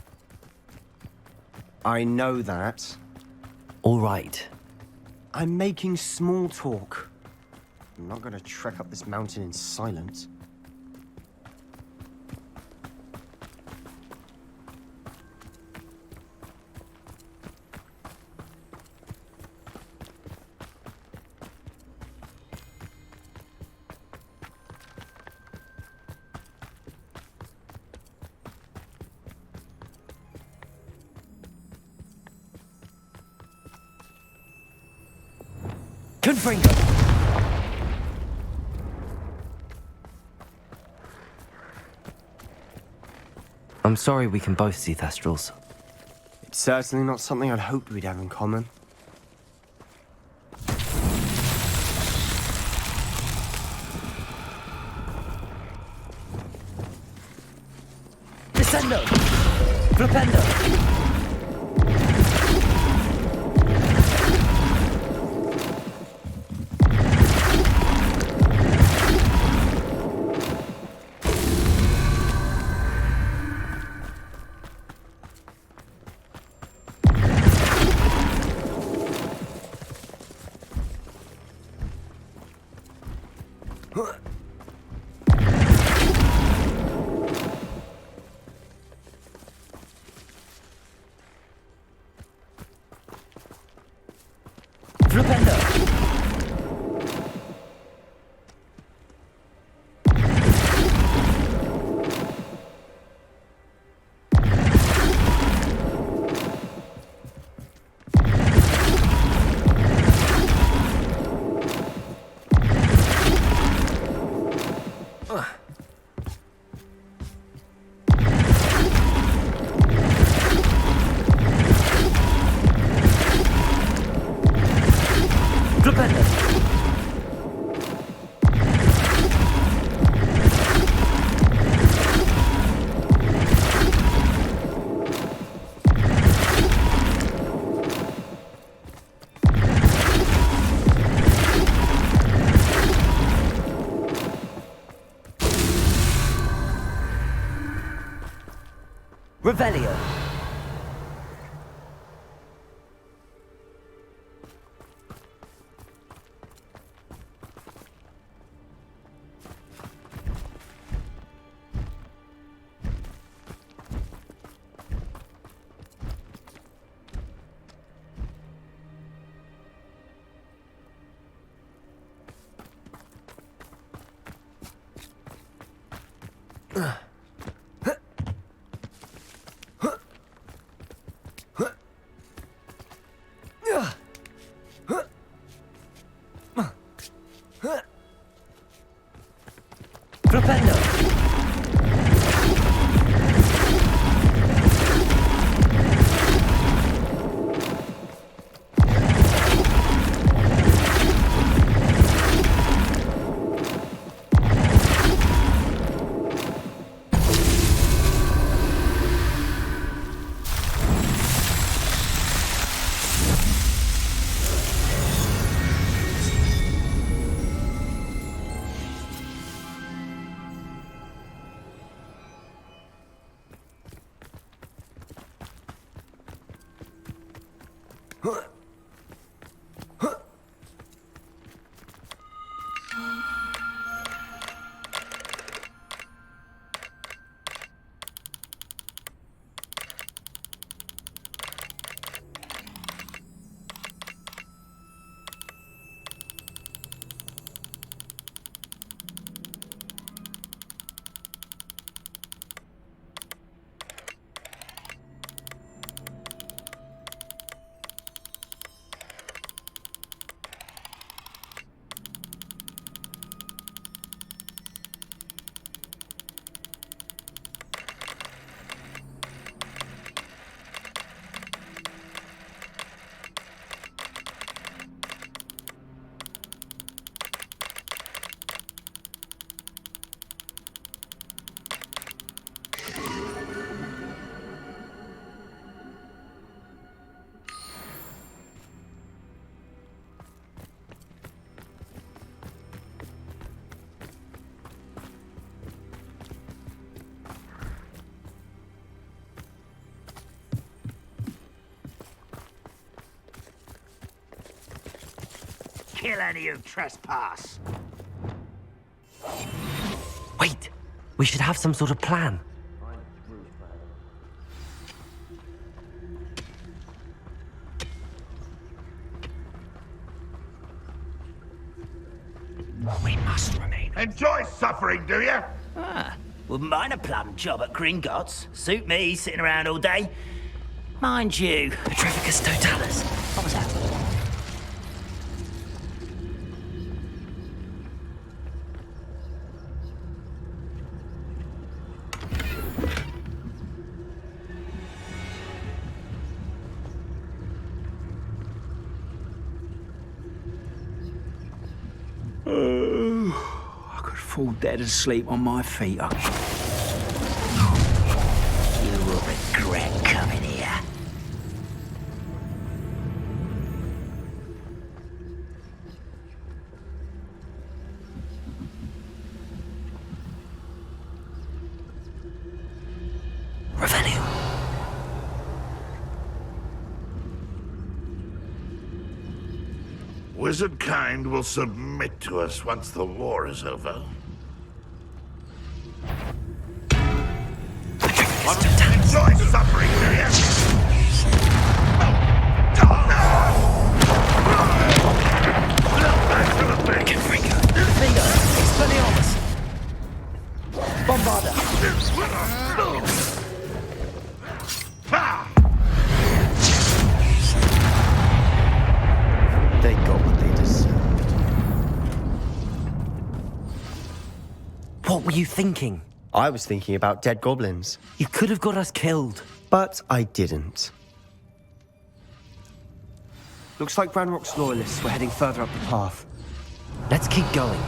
I know that. All right. I'm making small talk. I'm not going to trek up this mountain in silence. Confringo. I'm sorry we can both see Thestrals. It's certainly not something I'd hoped we'd have in common. Descendo! Flipendo! Revelio. Propendo. Kill any who trespass. Wait, we should have some sort of plan. We must remain. Enjoy suffering, do you? Wouldn't mind a plum job at Gringotts. Suit me, sitting around all day. Mind you. Petrificus totalis. What was that? I could fall dead asleep on my feet. You will regret coming here. Revelio. Wizard kind will submit to us once the war is over. Enjoy suffering, do you? Bingo! Expelliarmus! Bombarda! They got what they deserved. What were you thinking? I was thinking about dead goblins. You could have got us killed. But I didn't. Looks like Ranrock's loyalists were heading further up the path. Let's keep going.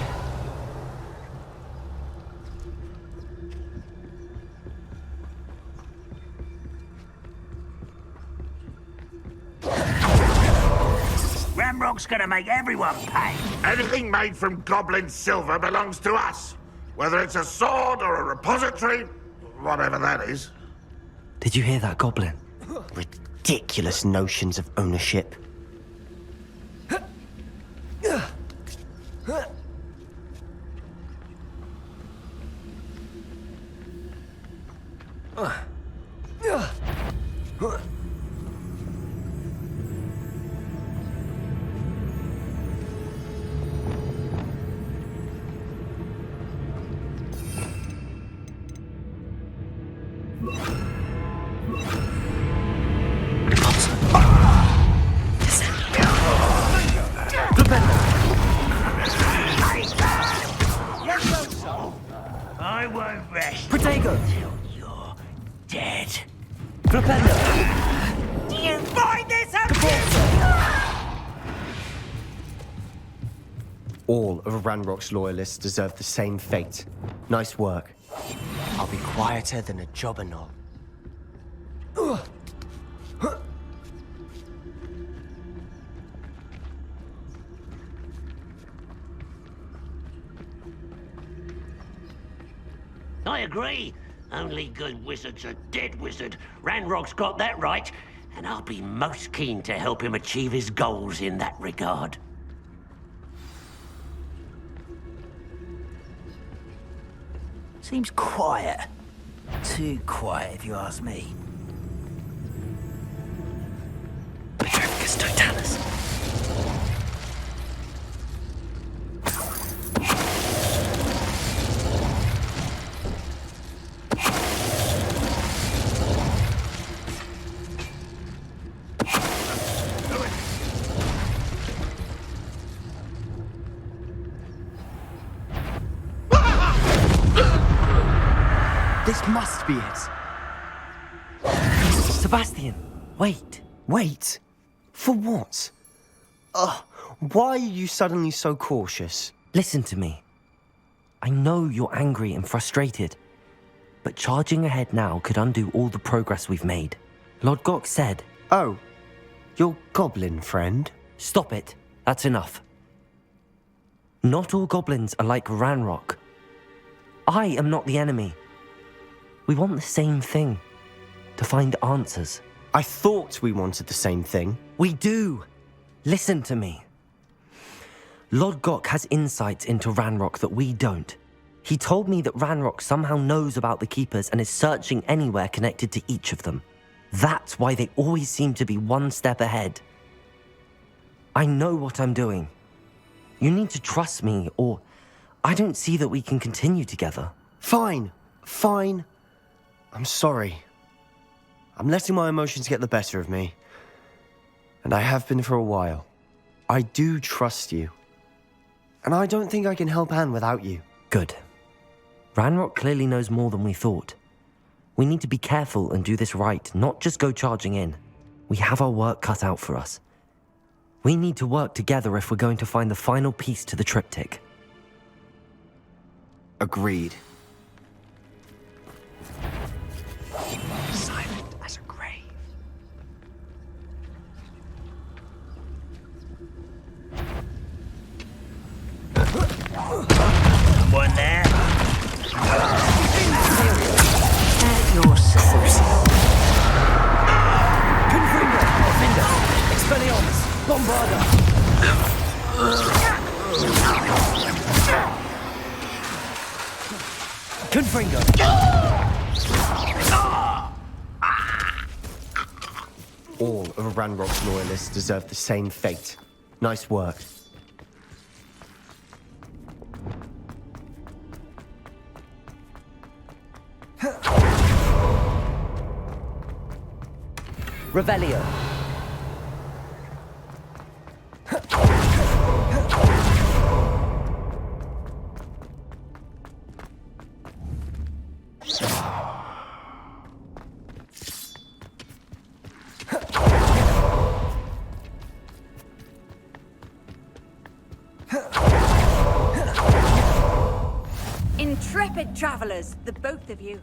Ramrock's gonna make everyone pay. Anything made from goblin silver belongs to us. Whether it's a sword or a repository, whatever that is. Did you hear that, Goblin? Ridiculous notions of ownership. I won't rest Protego! until you're dead. Flipendo! Do you find this amusing? All of Ranrock's loyalists deserve the same fate. Nice work. I'll be quieter than a jobber knob. I agree. Only good wizards are dead wizard. Ranrock's got that right, and I'll be most keen to help him achieve his goals in that regard. Seems quiet. Too quiet, if you ask me. Petrificus totalis. This must be it. Sebastian, wait. Wait? For what? Why are you suddenly so cautious? Listen to me. I know you're angry and frustrated, but charging ahead now could undo all the progress we've made. Lord Gok said... Oh, your goblin friend? Stop it. That's enough. Not all goblins are like Ranrock. I am not the enemy. We want the same thing. To find answers. I thought we wanted the same thing. We do. Listen to me. Lord Gok has insights into Ranrock that we don't. He told me that Ranrock somehow knows about the Keepers and is searching anywhere connected to each of them. That's why they always seem to be one step ahead. I know what I'm doing. You need to trust me, or I don't see that we can continue together. Fine. I'm sorry. I'm letting my emotions get the better of me. And I have been for a while. I do trust you. And I don't think I can help Anne without you. Good. Ranrock clearly knows more than we thought. We need to be careful and do this right, not just go charging in. We have our work cut out for us. We need to work together if we're going to find the final piece to the triptych. Agreed. Silent as a grave. Someone there? At your service. Confringo! Offender! Expelliarmus! Bombarda! Confringo! All of Ranrock's loyalists deserve the same fate. Nice work. Revelio. Intrepid travelers, the both of you.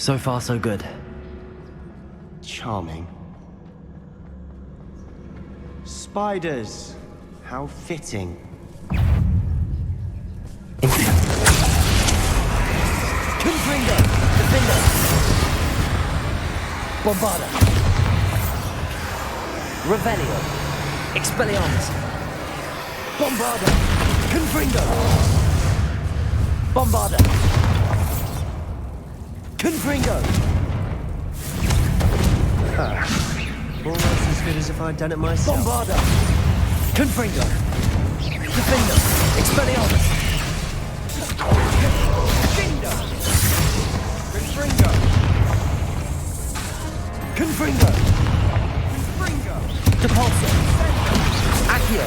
So far, so good. Charming. Spiders. How fitting. Confringo! Defender! Bombarda! Revelio! Expelliarmus! Bombarda! Confringo! Bombarda! Confringo! Almost as good as if I'd done it myself. Bombarda! Confringo! Defender! Expelliarmus! Confringo! Confringo! Confringo! Confringo! Depulso! Accio!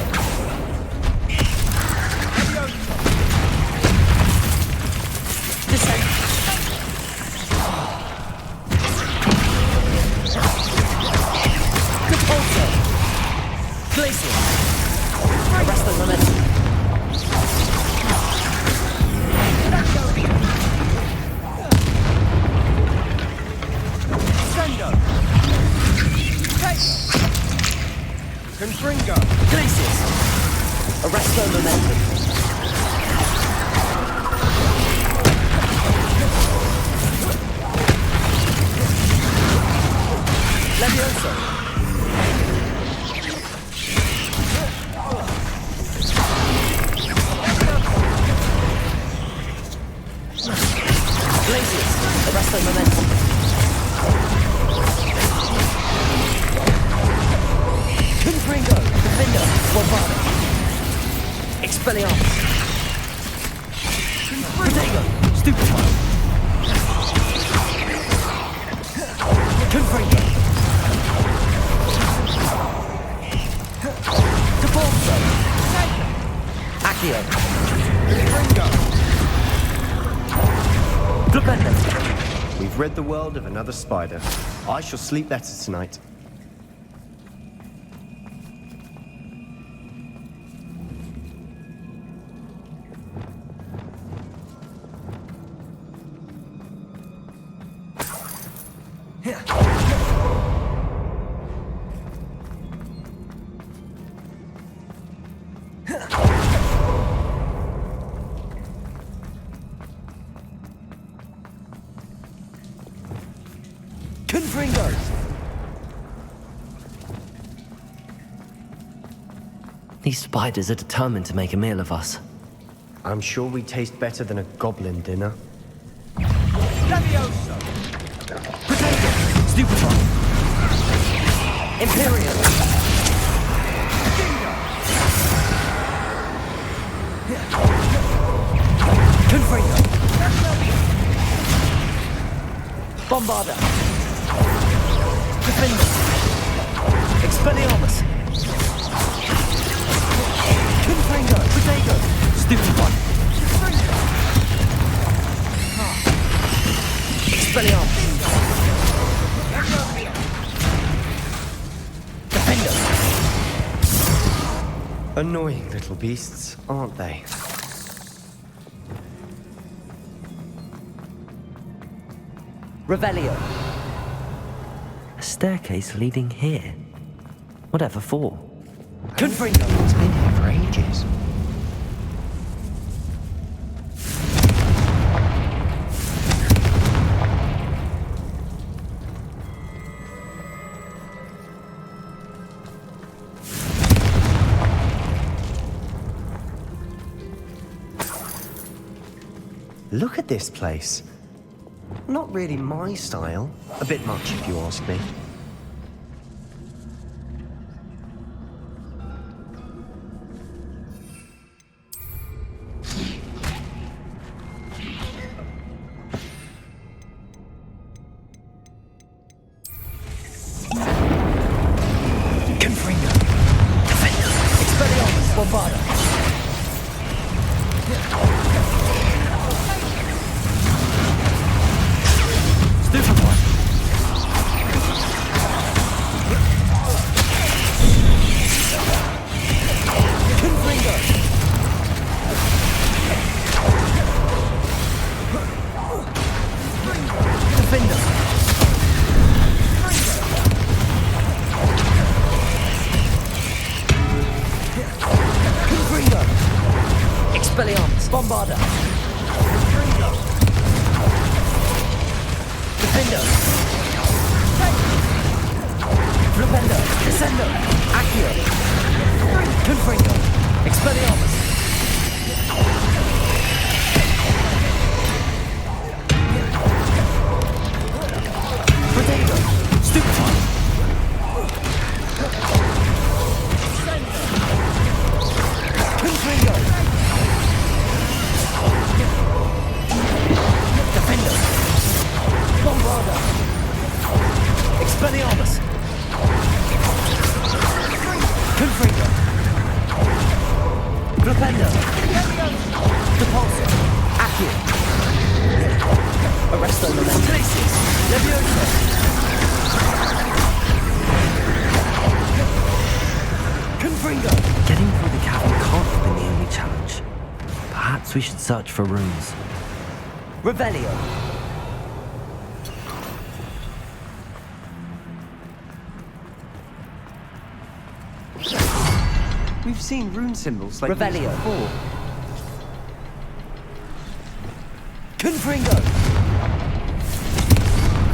Descent! Depulso! Glacier! Arrest the momentum! Sendo! Confringo! Glacius! Arresto momentum! Levioso! Glacius! Arresto momentum! Confringo! Defender! Bombarda! Expelliarmus! Protego! Stupefy! Confringo! Depulso! Accio! Confringo! Flipendo! We've rid the world of another spider. I shall sleep better tonight. Confringo! These spiders are determined to make a meal of us. I'm sure we taste better than a goblin dinner. Levioso! Protego! Stupefy! Imperial! Confringo! Bombarda! Defender! Expelliarmus! Confringo! Protego! Stupefy! Expelliarmus! Defender! Annoying little beasts, aren't they? Revelio. A staircase leading here. Whatever for? Confringo! It's been here for ages. Look at this place. Not really my style. A bit much, if you ask me. Confringo! Defender! Expelliarmus! Bombarda! Stupefy! Confringo! Defender! Expelliarmus! Bombarda! Defender! Flipendo! Descendo! Accio! Confringo! Expelliarmus! Protego! Stupefy! Confringo! Defender! Bombarda! Expelliarmus! Confringo! Flipendo! Depulso! Accio! Arresto Glacius! Levioso! Confringo! Getting through the cavern can't have been the only challenge. Perhaps we should search for runes. Revelio! We've seen rune symbols like Revelio. these before. Confringo!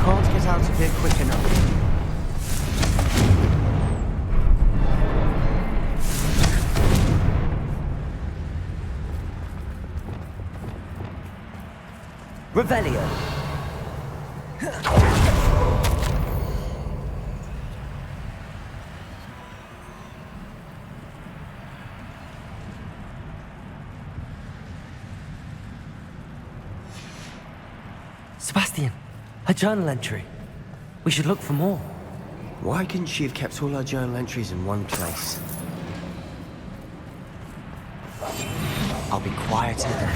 Can't get out of here quick enough. Revelio! Sebastian, a journal entry. We should look for more. Why couldn't she have kept all her journal entries in one place? I'll be quiet in there.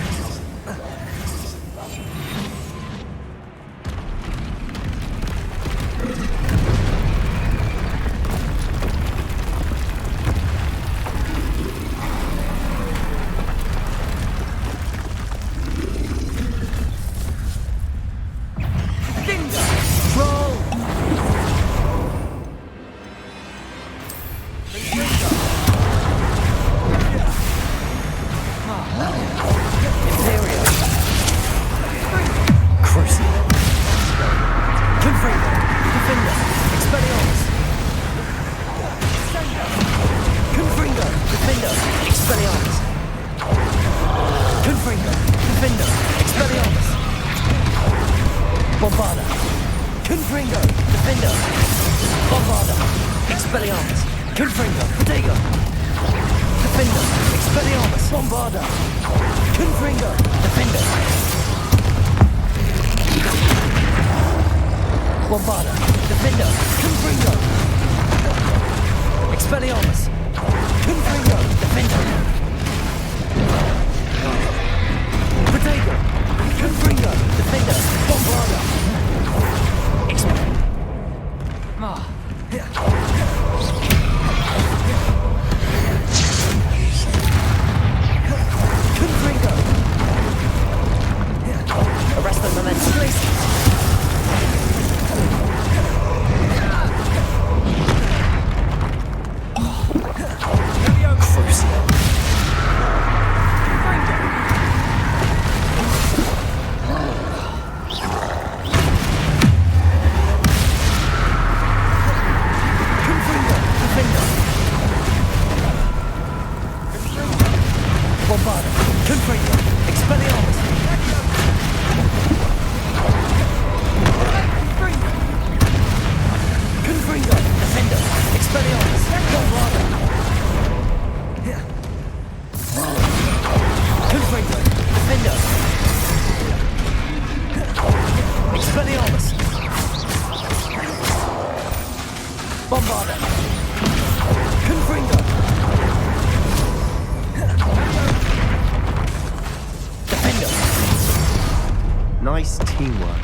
Nice teamwork.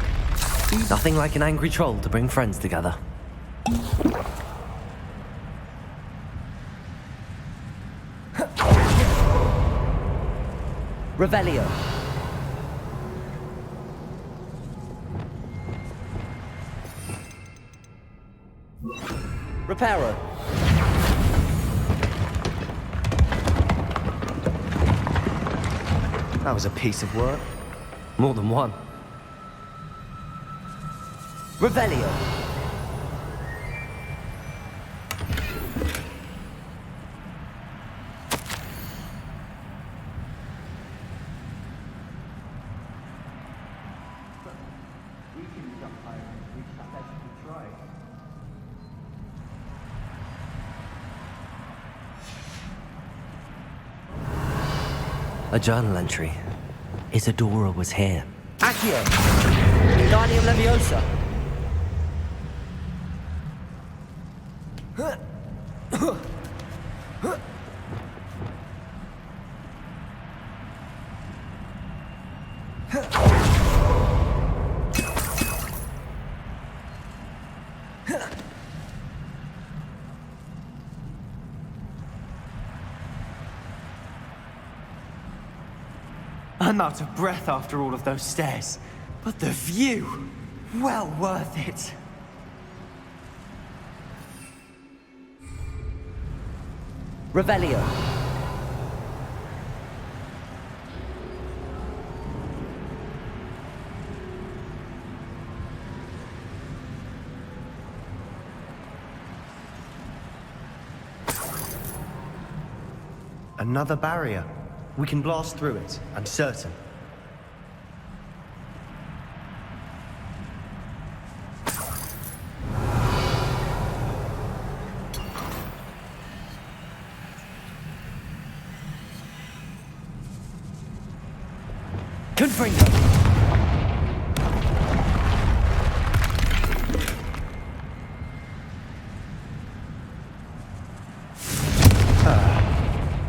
Nothing like an angry troll to bring friends together. Revelio. Reparo. That was a piece of work. More than one. Revelio. A journal entry. Isadora was here. Accio! Wingardium Leviosa! I'm out of breath after all of those stairs. But the view! Well worth it. Revelio. Another barrier. We can blast through it, I'm certain. Confringo!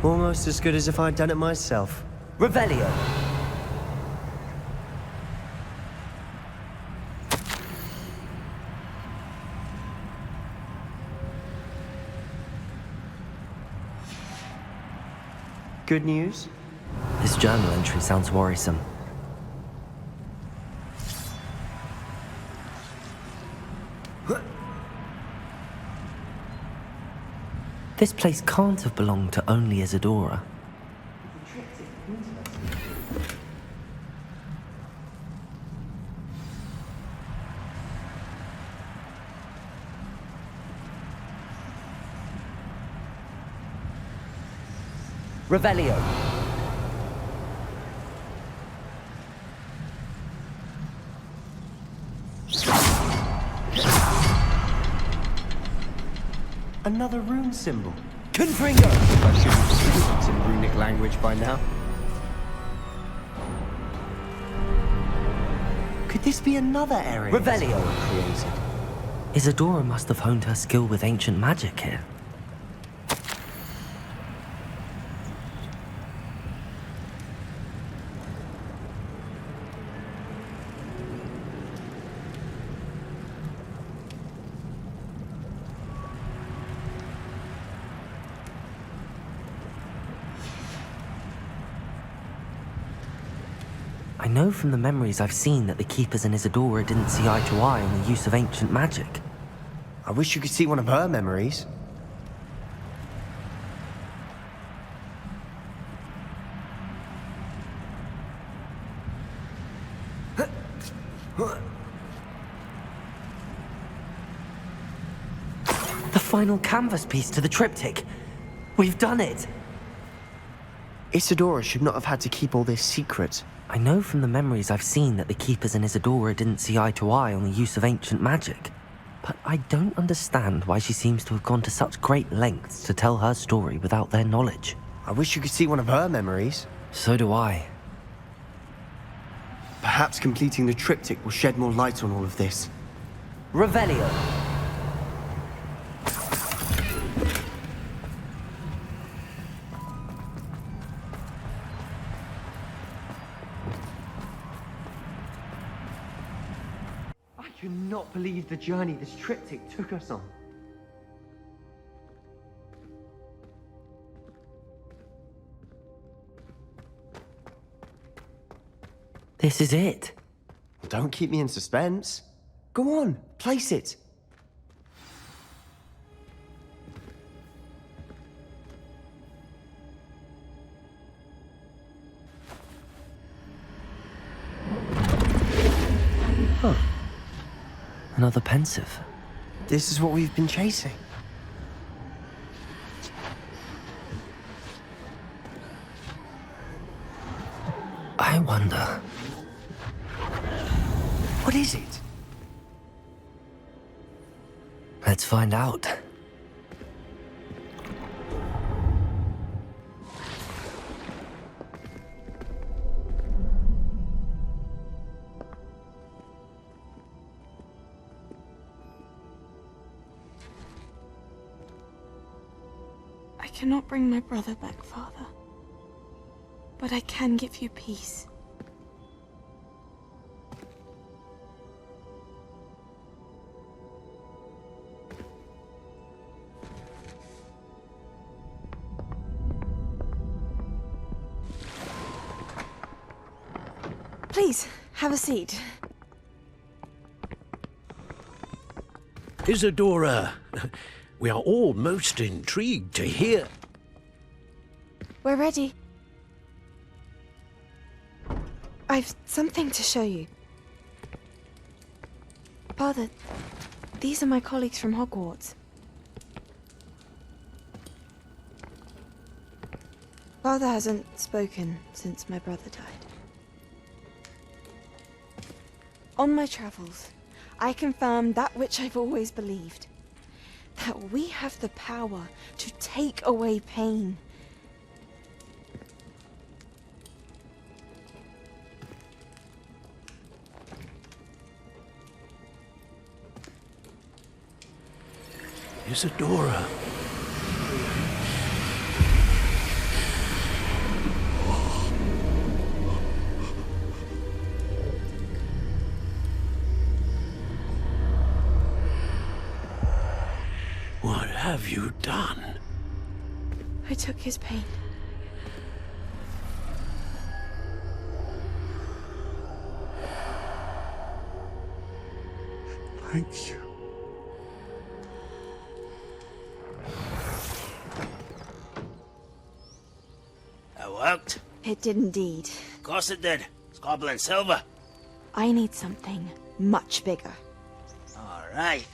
Almost as good as if I'd done it myself. Revelio! Good news? This journal entry sounds worrisome. This place can't have belonged to only Isadora. Revelio! Another rune symbol. Confringo! I should have spoken in runic language by now. Could this be another area Revelio created? Isadora must have honed her skill with ancient magic here. I know from the memories I've seen that the Keepers and Isadora didn't see eye to eye on the use of ancient magic. I wish you could see one of her memories. The final canvas piece to the triptych. We've done it! Isadora should not have had to keep all this secret. I know from the memories I've seen that the Keepers and Isadora didn't see eye to eye on the use of ancient magic. But I don't understand why she seems to have gone to such great lengths to tell her story without their knowledge. I wish you could see one of her memories. So do I. Perhaps completing the triptych will shed more light on all of this. Revelio! I cannot believe the journey this triptych took us on. This is it. Don't keep me in suspense. Go on, place it. Another pensive. This is what we've been chasing. I wonder... What is it? Let's find out. I cannot bring my brother back, Father. But I can give you peace. Please, have a seat. Isadora, we are all most intrigued to hear. We're ready. I've something to show you. Father, these are my colleagues from Hogwarts. Father hasn't spoken since my brother died. On my travels, I confirmed that which I've always believed. That we have the power to take away pain. Isadora. What have you done? I took his pain. Thank you. That worked? It did indeed. Of course it did. It's goblin silver. I need something much bigger. All right.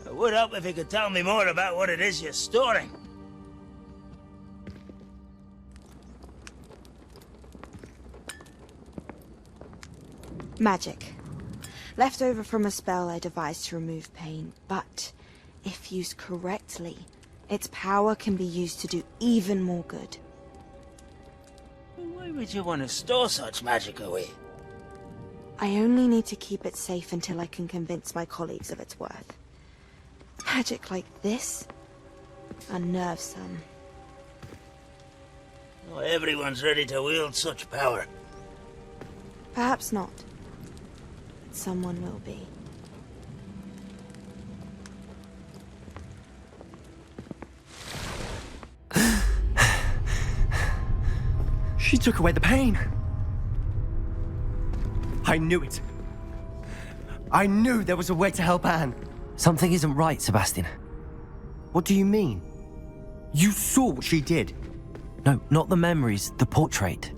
It would help if you could tell me more about what it is you're storing. Magic. Left over from a spell I devised to remove pain, but if used correctly, its power can be used to do even more good. Why would you want to store such magic away? I only need to keep it safe until I can convince my colleagues of its worth. Magic like this unnerves some. Not everyone's ready to wield such power. Perhaps not. But someone will be. She took away the pain. I knew it. I knew there was a way to help Anne. Something isn't right, Sebastian. What do you mean? You saw what she did. No, not the memories, the portrait.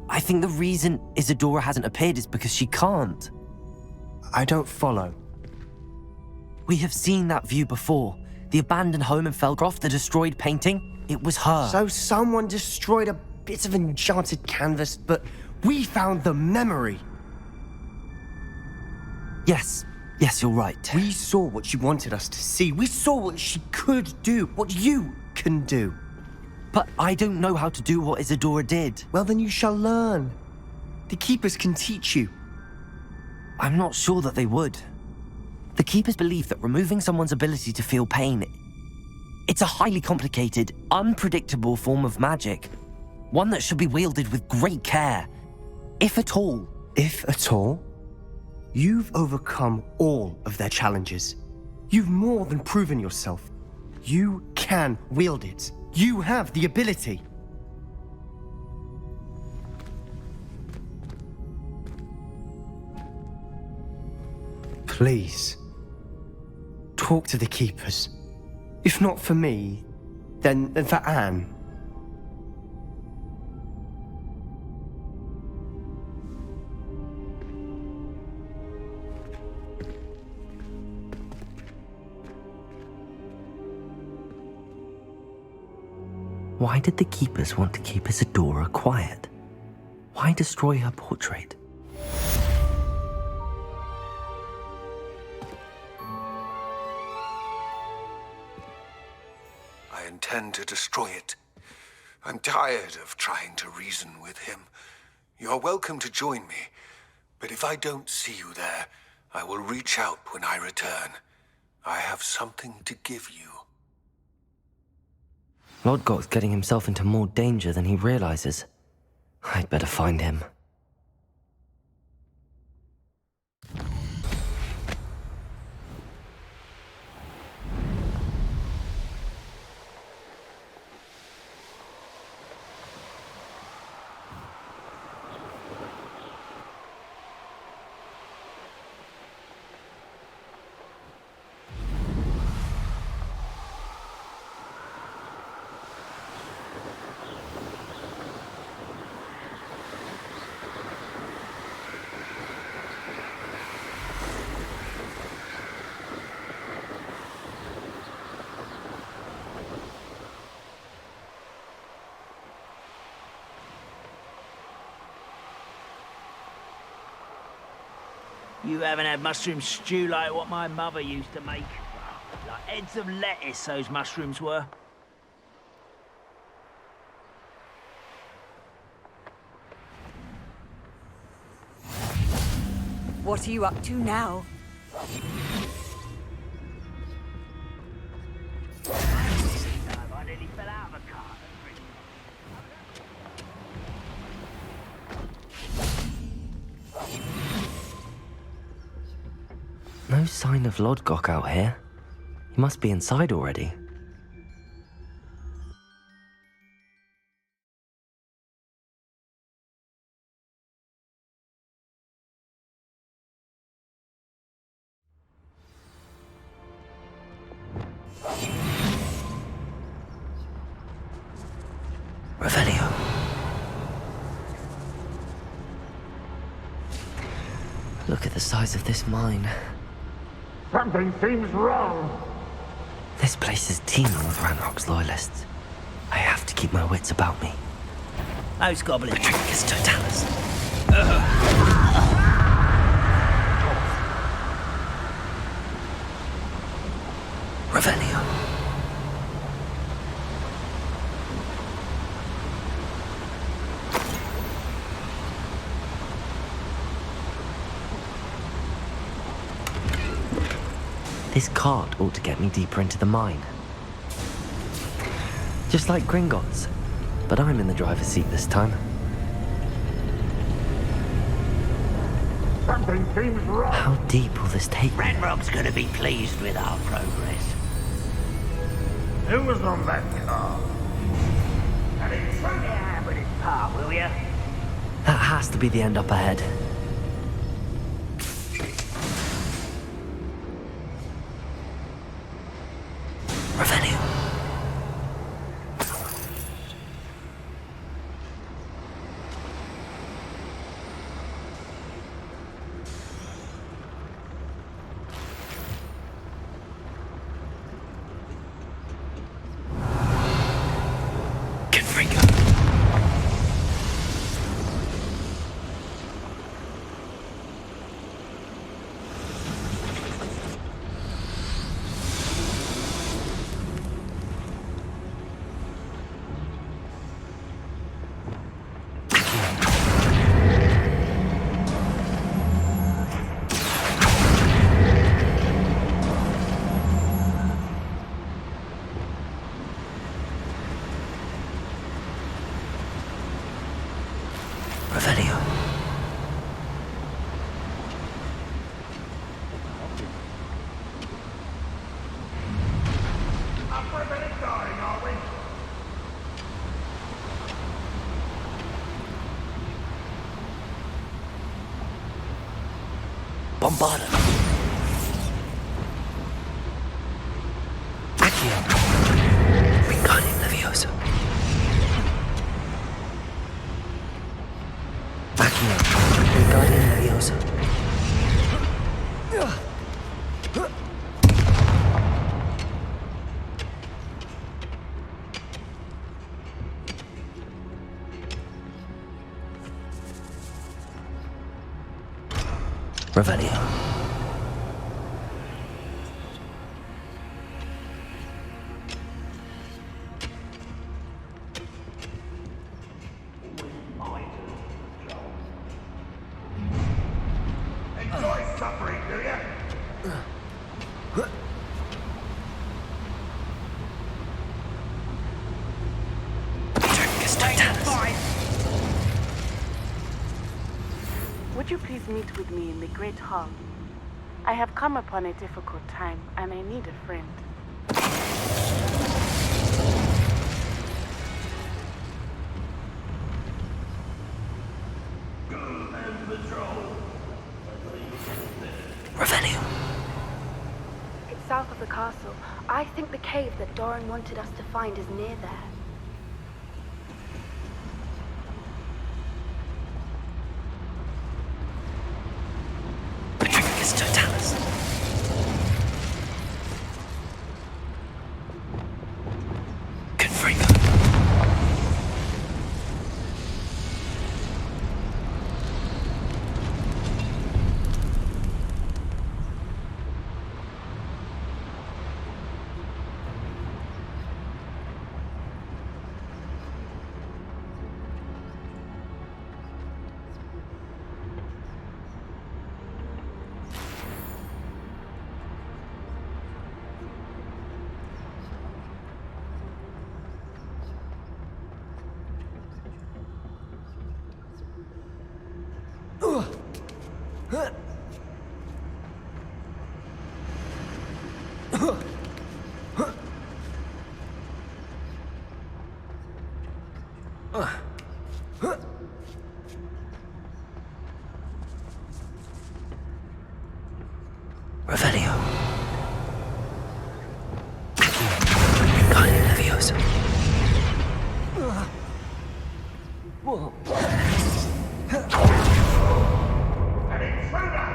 I think the reason Isadora hasn't appeared is because she can't. I don't follow. We have seen that view before. The abandoned home in Felgroth, the destroyed painting. It was her. So someone destroyed a bit of enchanted canvas, but we found the memory. Yes, you're right. We saw what she wanted us to see. We saw what she could do, what you can do. But I don't know how to do what Isadora did. Well, then you shall learn. The Keepers can teach you. I'm not sure that they would. The Keepers believe that removing someone's ability to feel pain, it's a highly complicated, unpredictable form of magic. One that should be wielded with great care. If at all. If at all? You've overcome all of their challenges. You've more than proven yourself. You can wield it. You have the ability. Please, talk to the Keepers. If not for me, then for Anne. Why did the keepers want to keep Isadora quiet? Why destroy her portrait? I intend to destroy it. I'm tired of trying to reason with him. You're welcome to join me, but if I don't see you there, I will reach out when I return. I have something to give you. Lodgok's getting himself into more danger than he realizes. I'd better find him. You haven't had mushroom stew like what my mother used to make. Like heads of lettuce, those mushrooms were. What are you up to now? I nearly fell out of a car. No sign of Lodgok out here. He must be inside already. Revelio. Look at the size of this mine. Something seems wrong. This place is teeming with Ranrock's loyalists. I have to keep my wits about me. Those goblins. Patricus Totalis. Revelio. This cart ought to get me deeper into the mine. Just like Gringotts, but I'm in the driver's seat this time. Something seems wrong. How deep will this take me? Ranrock's gonna be pleased with our progress. Who was on that car? And it's something to have with his part, will ya? That has to be the end up ahead. Revelio. Confringo. Revelio. Up for a bit of starting, are we? Bombarda. Accio. Wingardium Leviosa. Accio. Wingardium Leviosa. Revelio. Enjoy suffering, do you? Would you please meet with me in the Great Hall? I have come upon a difficult time, and I need a friend. Revelio. It's south of the castle. I think the cave that Doran wanted us to find is near there. Totalis. Confringo. Revelio. Wingardium Leviosa. Whoa. An intruder!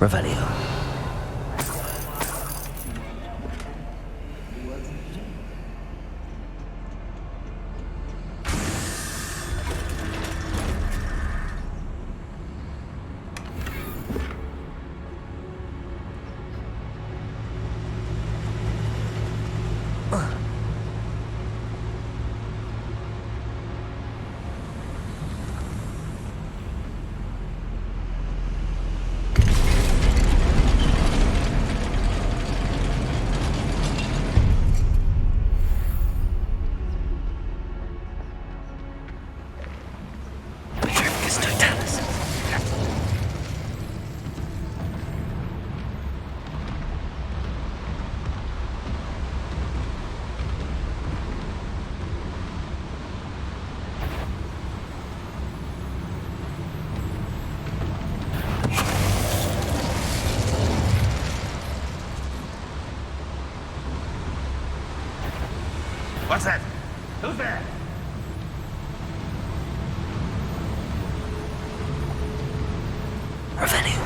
Revelio. What's that? Who's there? Revelio.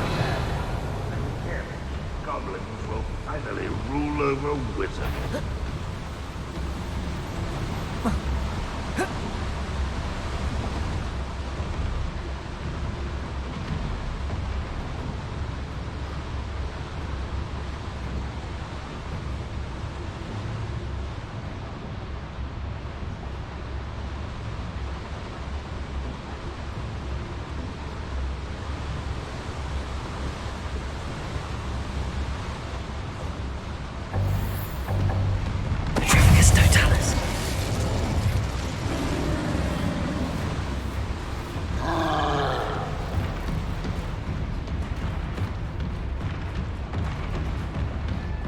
Goblins will finally rule over wizards. Totalis.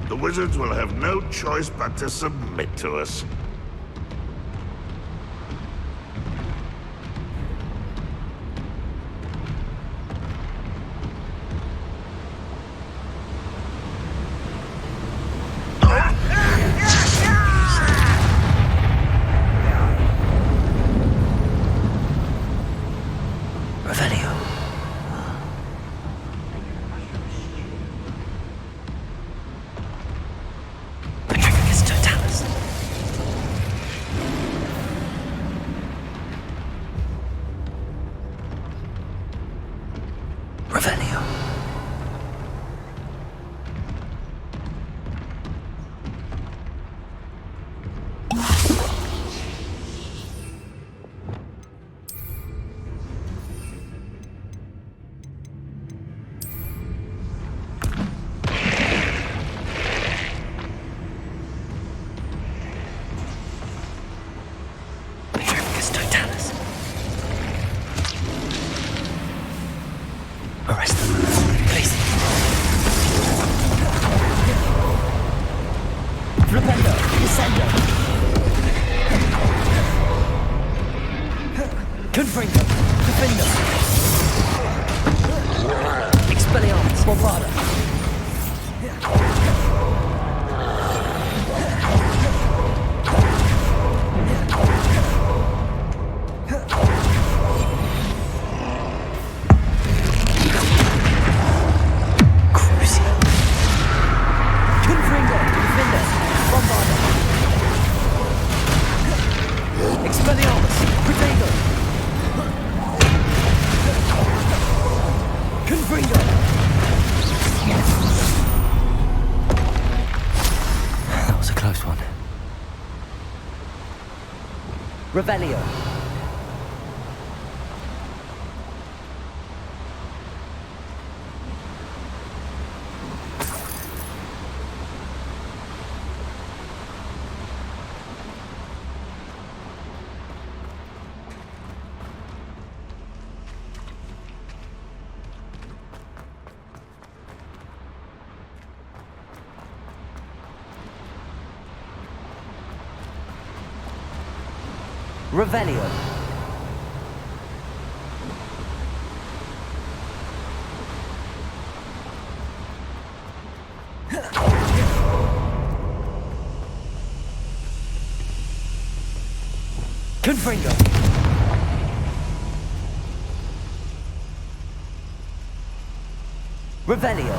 The wizards will have no choice but to submit to us. Confringo! Defender! Expelliarmus! Bombada! Crucio! Confringo! Defender! Bombada! Expelliarmus! Potato! Confringo! That was a close one. Revelio. Revelio. Confringo. Revelio.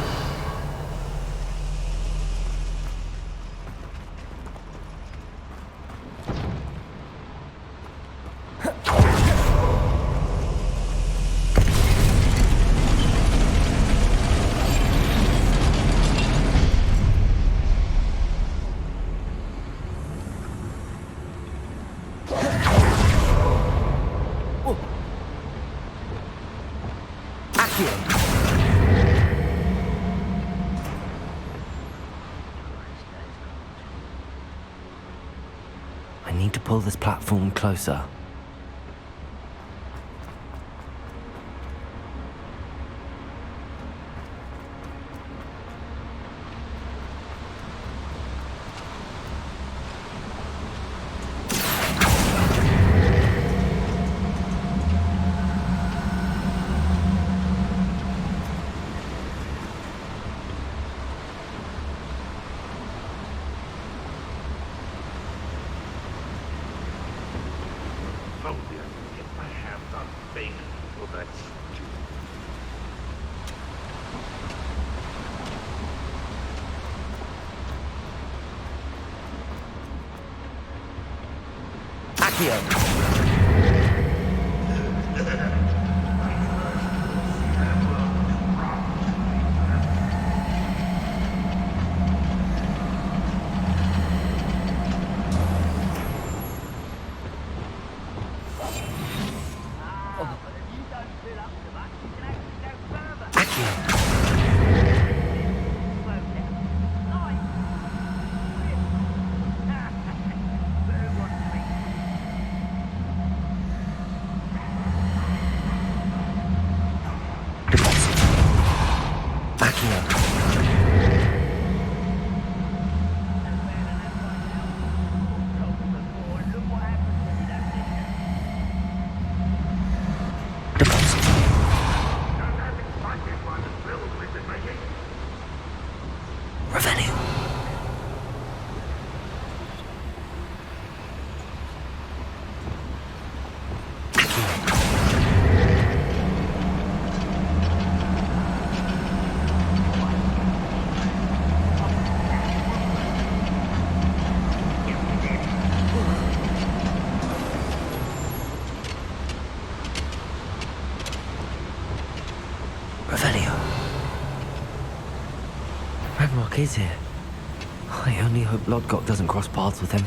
I need to pull this platform closer. Is here. I only hope Lodgok doesn't cross paths with him.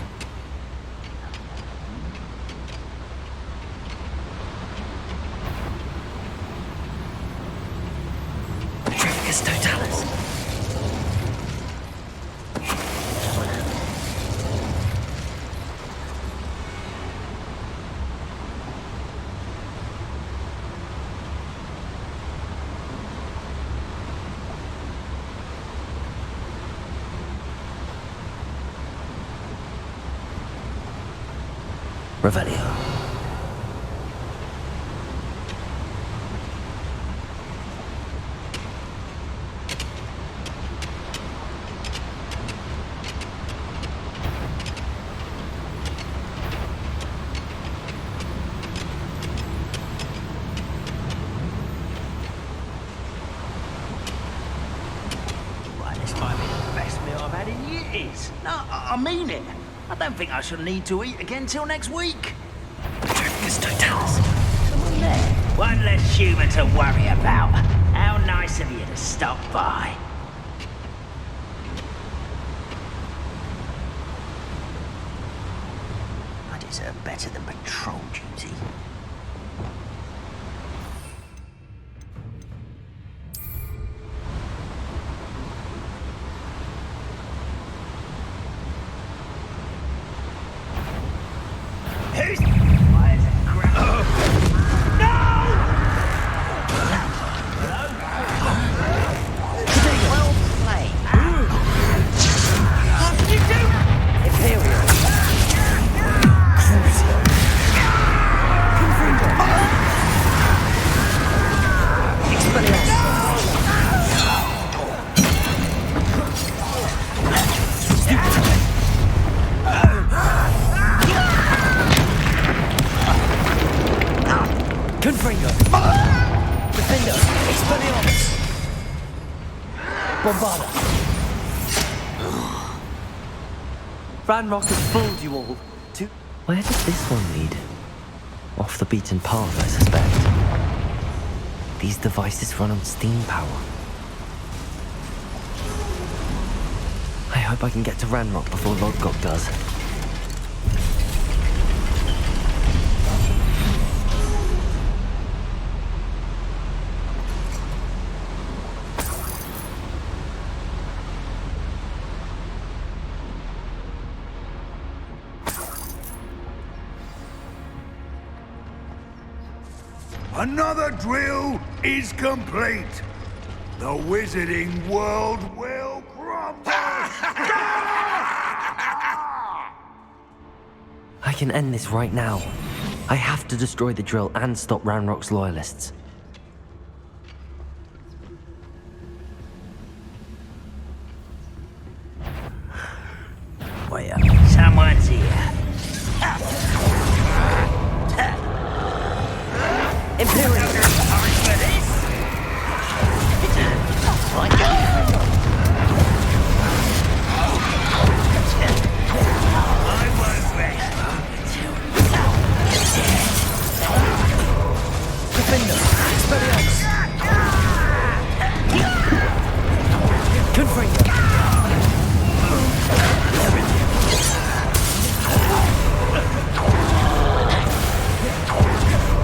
Petrificus Totalis. Revelio. I mean it. I don't think I shall need to eat again till next week. Someone there? One less human to worry about. How nice of you to stop by. I deserve better than patrol duty. Who's... Why is it crap? No! Well played. What did you do? Imperial. Crucio. Confringo. Expelliarmus. Confringo. Defender. Expelliarmus. Bombarda. Ranrock has fooled you all. Where does this one lead? Off the beaten path, I suspect. These devices run on steam power. I hope I can get to Ranrock before Lodgok does. Another drill is complete. The wizarding world will crumble. I can end this right now. I have to destroy the drill and stop Ranrock's loyalists. Wait up. Someone's here. Imperial. Sorry for this. Right I won't rest until you're dead. Defender. Expelliarmus. Confringo.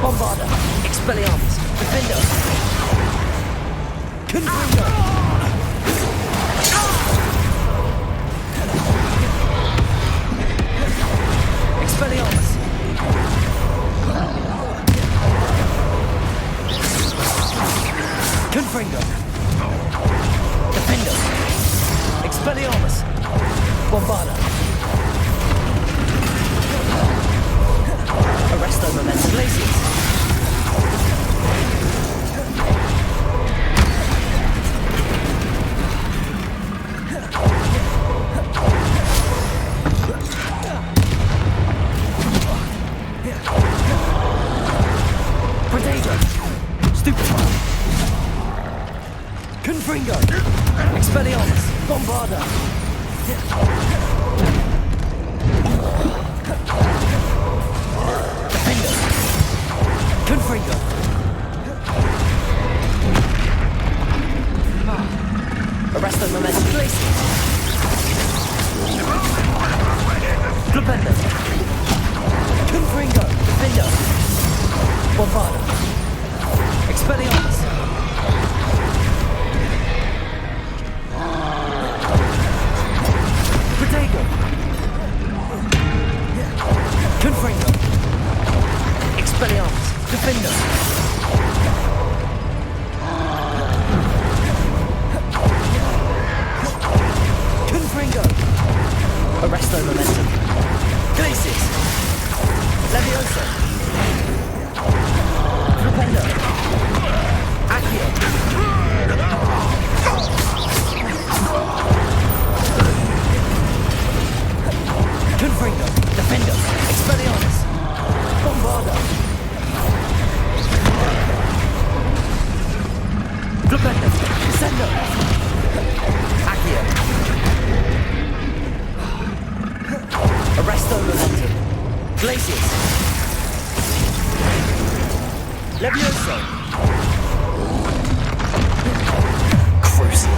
Bombarda. Expelliarmus. Defender. Confringo. Expelliarmus. Confringo. Defender. Expelliarmus. Bombarda. Arresto momentum. Glaciers. Confringo! Expelliarmus! Bombarda! Defender! Confringo! Arresto momentum. Glaciers! Defender! Confringo! Defender! Bombarda! Expelliarmus! Confringo. Expelliarmus. Defender. Confringo. Arresto momentum. Glaciers. Leviosa. Propendo. Accio. Confringo. Defender. Expelliarmus. Bombarda. Defender. Sendo. Accio. Levioso! Crucial.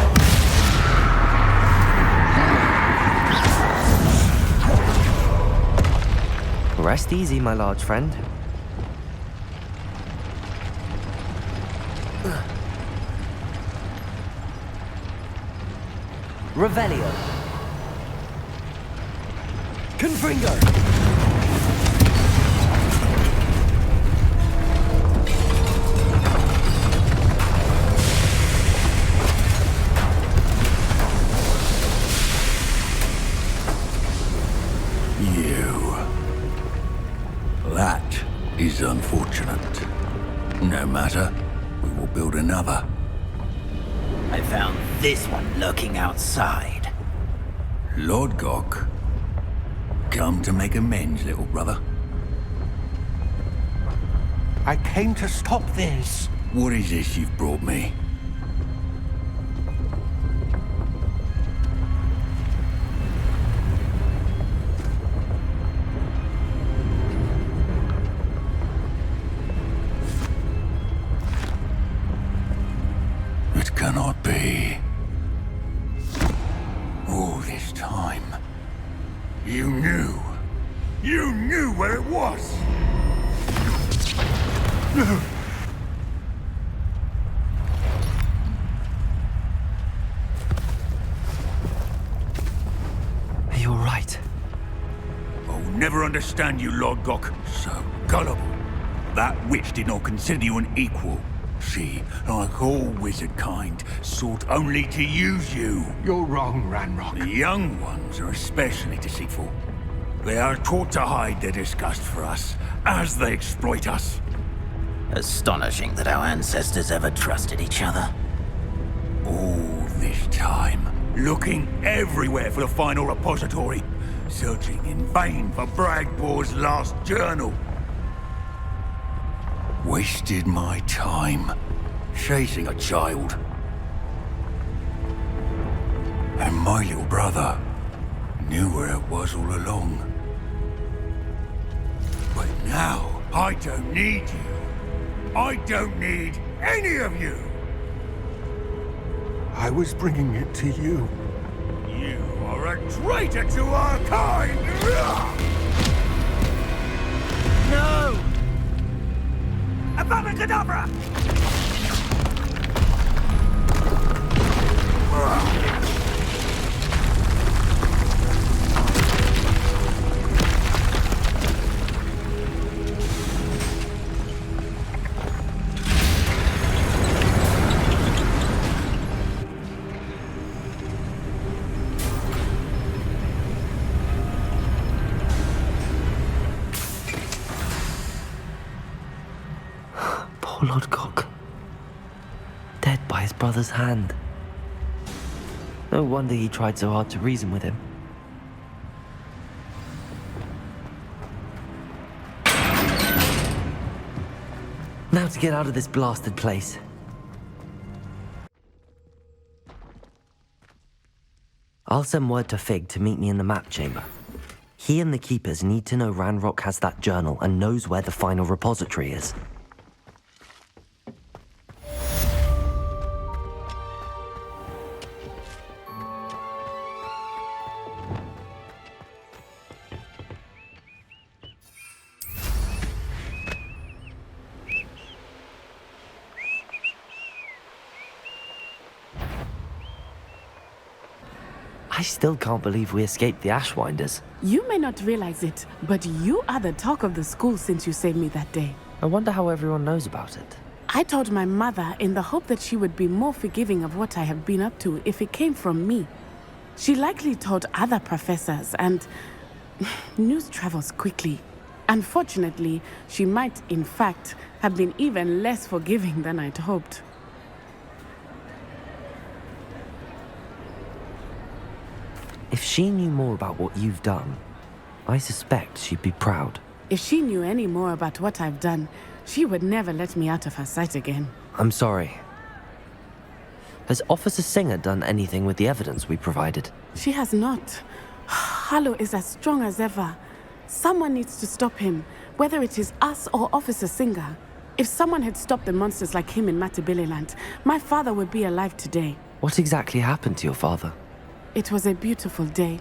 Rest easy, my large friend. Revelio. Confringo. That is unfortunate. No matter, we will build another. I found this one lurking outside. Lord Gok, come to make amends, little brother. I came to stop this. What is this you've brought me? It cannot be. All this time, you knew. You knew where it was! You're right. I'll never understand you, Lord Gok. So gullible. That witch did not consider you an equal. She, like all wizard kind, sought only to use you. You're wrong, Ranrock. The young ones are especially deceitful. They are taught to hide their disgust for us, as they exploit us. Astonishing that our ancestors ever trusted each other. All this time, looking everywhere for the final repository, searching in vain for Bragbor's last journal. Wasted my time, chasing a child. And my little brother knew where it was all along. But now, I don't need you. I don't need any of you. I was bringing it to you. You are a traitor to our kind! No! Avada Kedavra! Poor Lord Gok. Dead by his brother's hand. No wonder he tried so hard to reason with him. Now to get out of this blasted place. I'll send word to Fig to meet me in the map chamber. He and the Keepers need to know Ranrock has that journal and knows where the final repository is. I still can't believe we escaped the Ashwinders. You may not realize it, but you are the talk of the school since you saved me that day. I wonder how everyone knows about it. I told my mother in the hope that she would be more forgiving of what I have been up to if it came from me. She likely told other professors, and news travels quickly. Unfortunately, she might, in fact, have been even less forgiving than I'd hoped. If she knew more about what you've done, I suspect she'd be proud. If she knew any more about what I've done, she would never let me out of her sight again. I'm sorry. Has Officer Singer done anything with the evidence we provided? She has not. Harlow is as strong as ever. Someone needs to stop him, whether it is us or Officer Singer. If someone had stopped the monsters like him in Matabeleland, my father would be alive today. What exactly happened to your father? It was a beautiful day.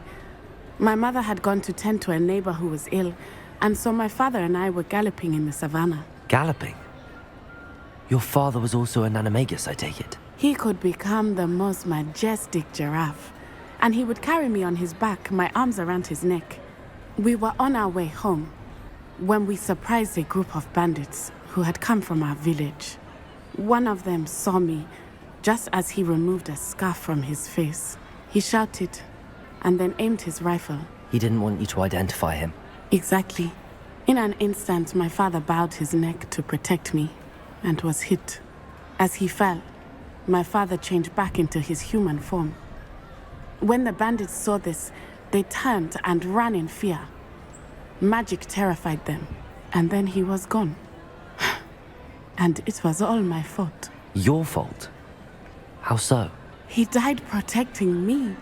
My mother had gone to tend to a neighbor who was ill, and so my father and I were galloping in the savannah. Galloping? Your father was also an animagus, I take it? He could become the most majestic giraffe, and he would carry me on his back, my arms around his neck. We were on our way home when we surprised a group of bandits who had come from our village. One of them saw me just as he removed a scarf from his face. He shouted and then aimed his rifle. He didn't want you to identify him. Exactly. In an instant, my father bowed his neck to protect me and was hit. As he fell, my father changed back into his human form. When the bandits saw this, they turned and ran in fear. Magic terrified them, and then he was gone. And it was all my fault. Your fault? How so? He died protecting me.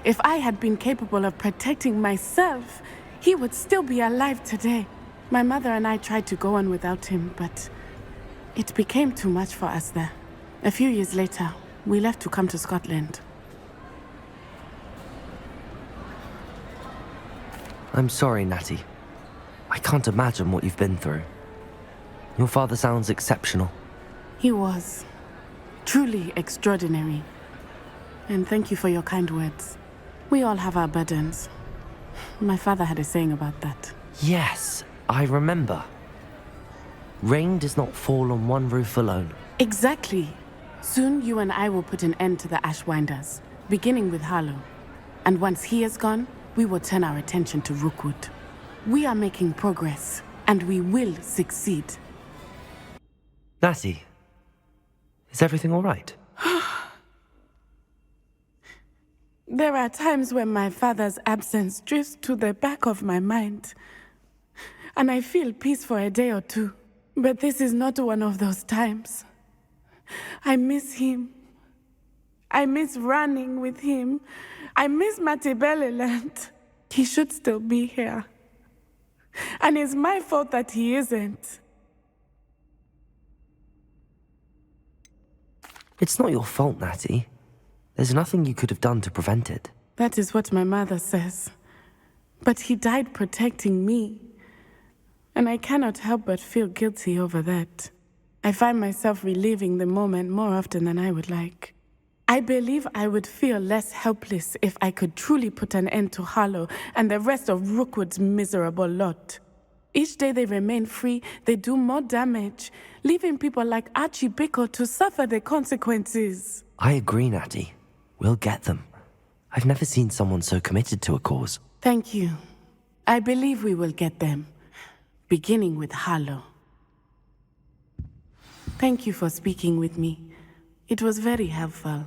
If I had been capable of protecting myself, he would still be alive today. My mother and I tried to go on without him, but it became too much for us there. A few years later, we left to come to Scotland. I'm sorry, Natty. I can't imagine what you've been through. Your father sounds exceptional. He was. Truly extraordinary. And thank you for your kind words. We all have our burdens. My father had a saying about that. Yes, I remember. Rain does not fall on one roof alone. Exactly. Soon you and I will put an end to the Ashwinders, beginning with Harlow. And once he is gone, we will turn our attention to Rookwood. We are making progress, and we will succeed. Natty, is everything all right? There are times when my father's absence drifts to the back of my mind, and I feel peace for a day or two. But this is not one of those times. I miss him. I miss running with him. I miss Matabeleland. He should still be here. And it's my fault that he isn't. It's not your fault, Natty. There's nothing you could have done to prevent it. That is what my mother says. But he died protecting me. And I cannot help but feel guilty over that. I find myself reliving the moment more often than I would like. I believe I would feel less helpless if I could truly put an end to Harlow and the rest of Rookwood's miserable lot. Each day they remain free, they do more damage, leaving people like Archie Bickle to suffer the consequences. I agree, Natty. We'll get them. I've never seen someone so committed to a cause. Thank you. I believe we will get them, beginning with Harlow. Thank you for speaking with me. It was very helpful.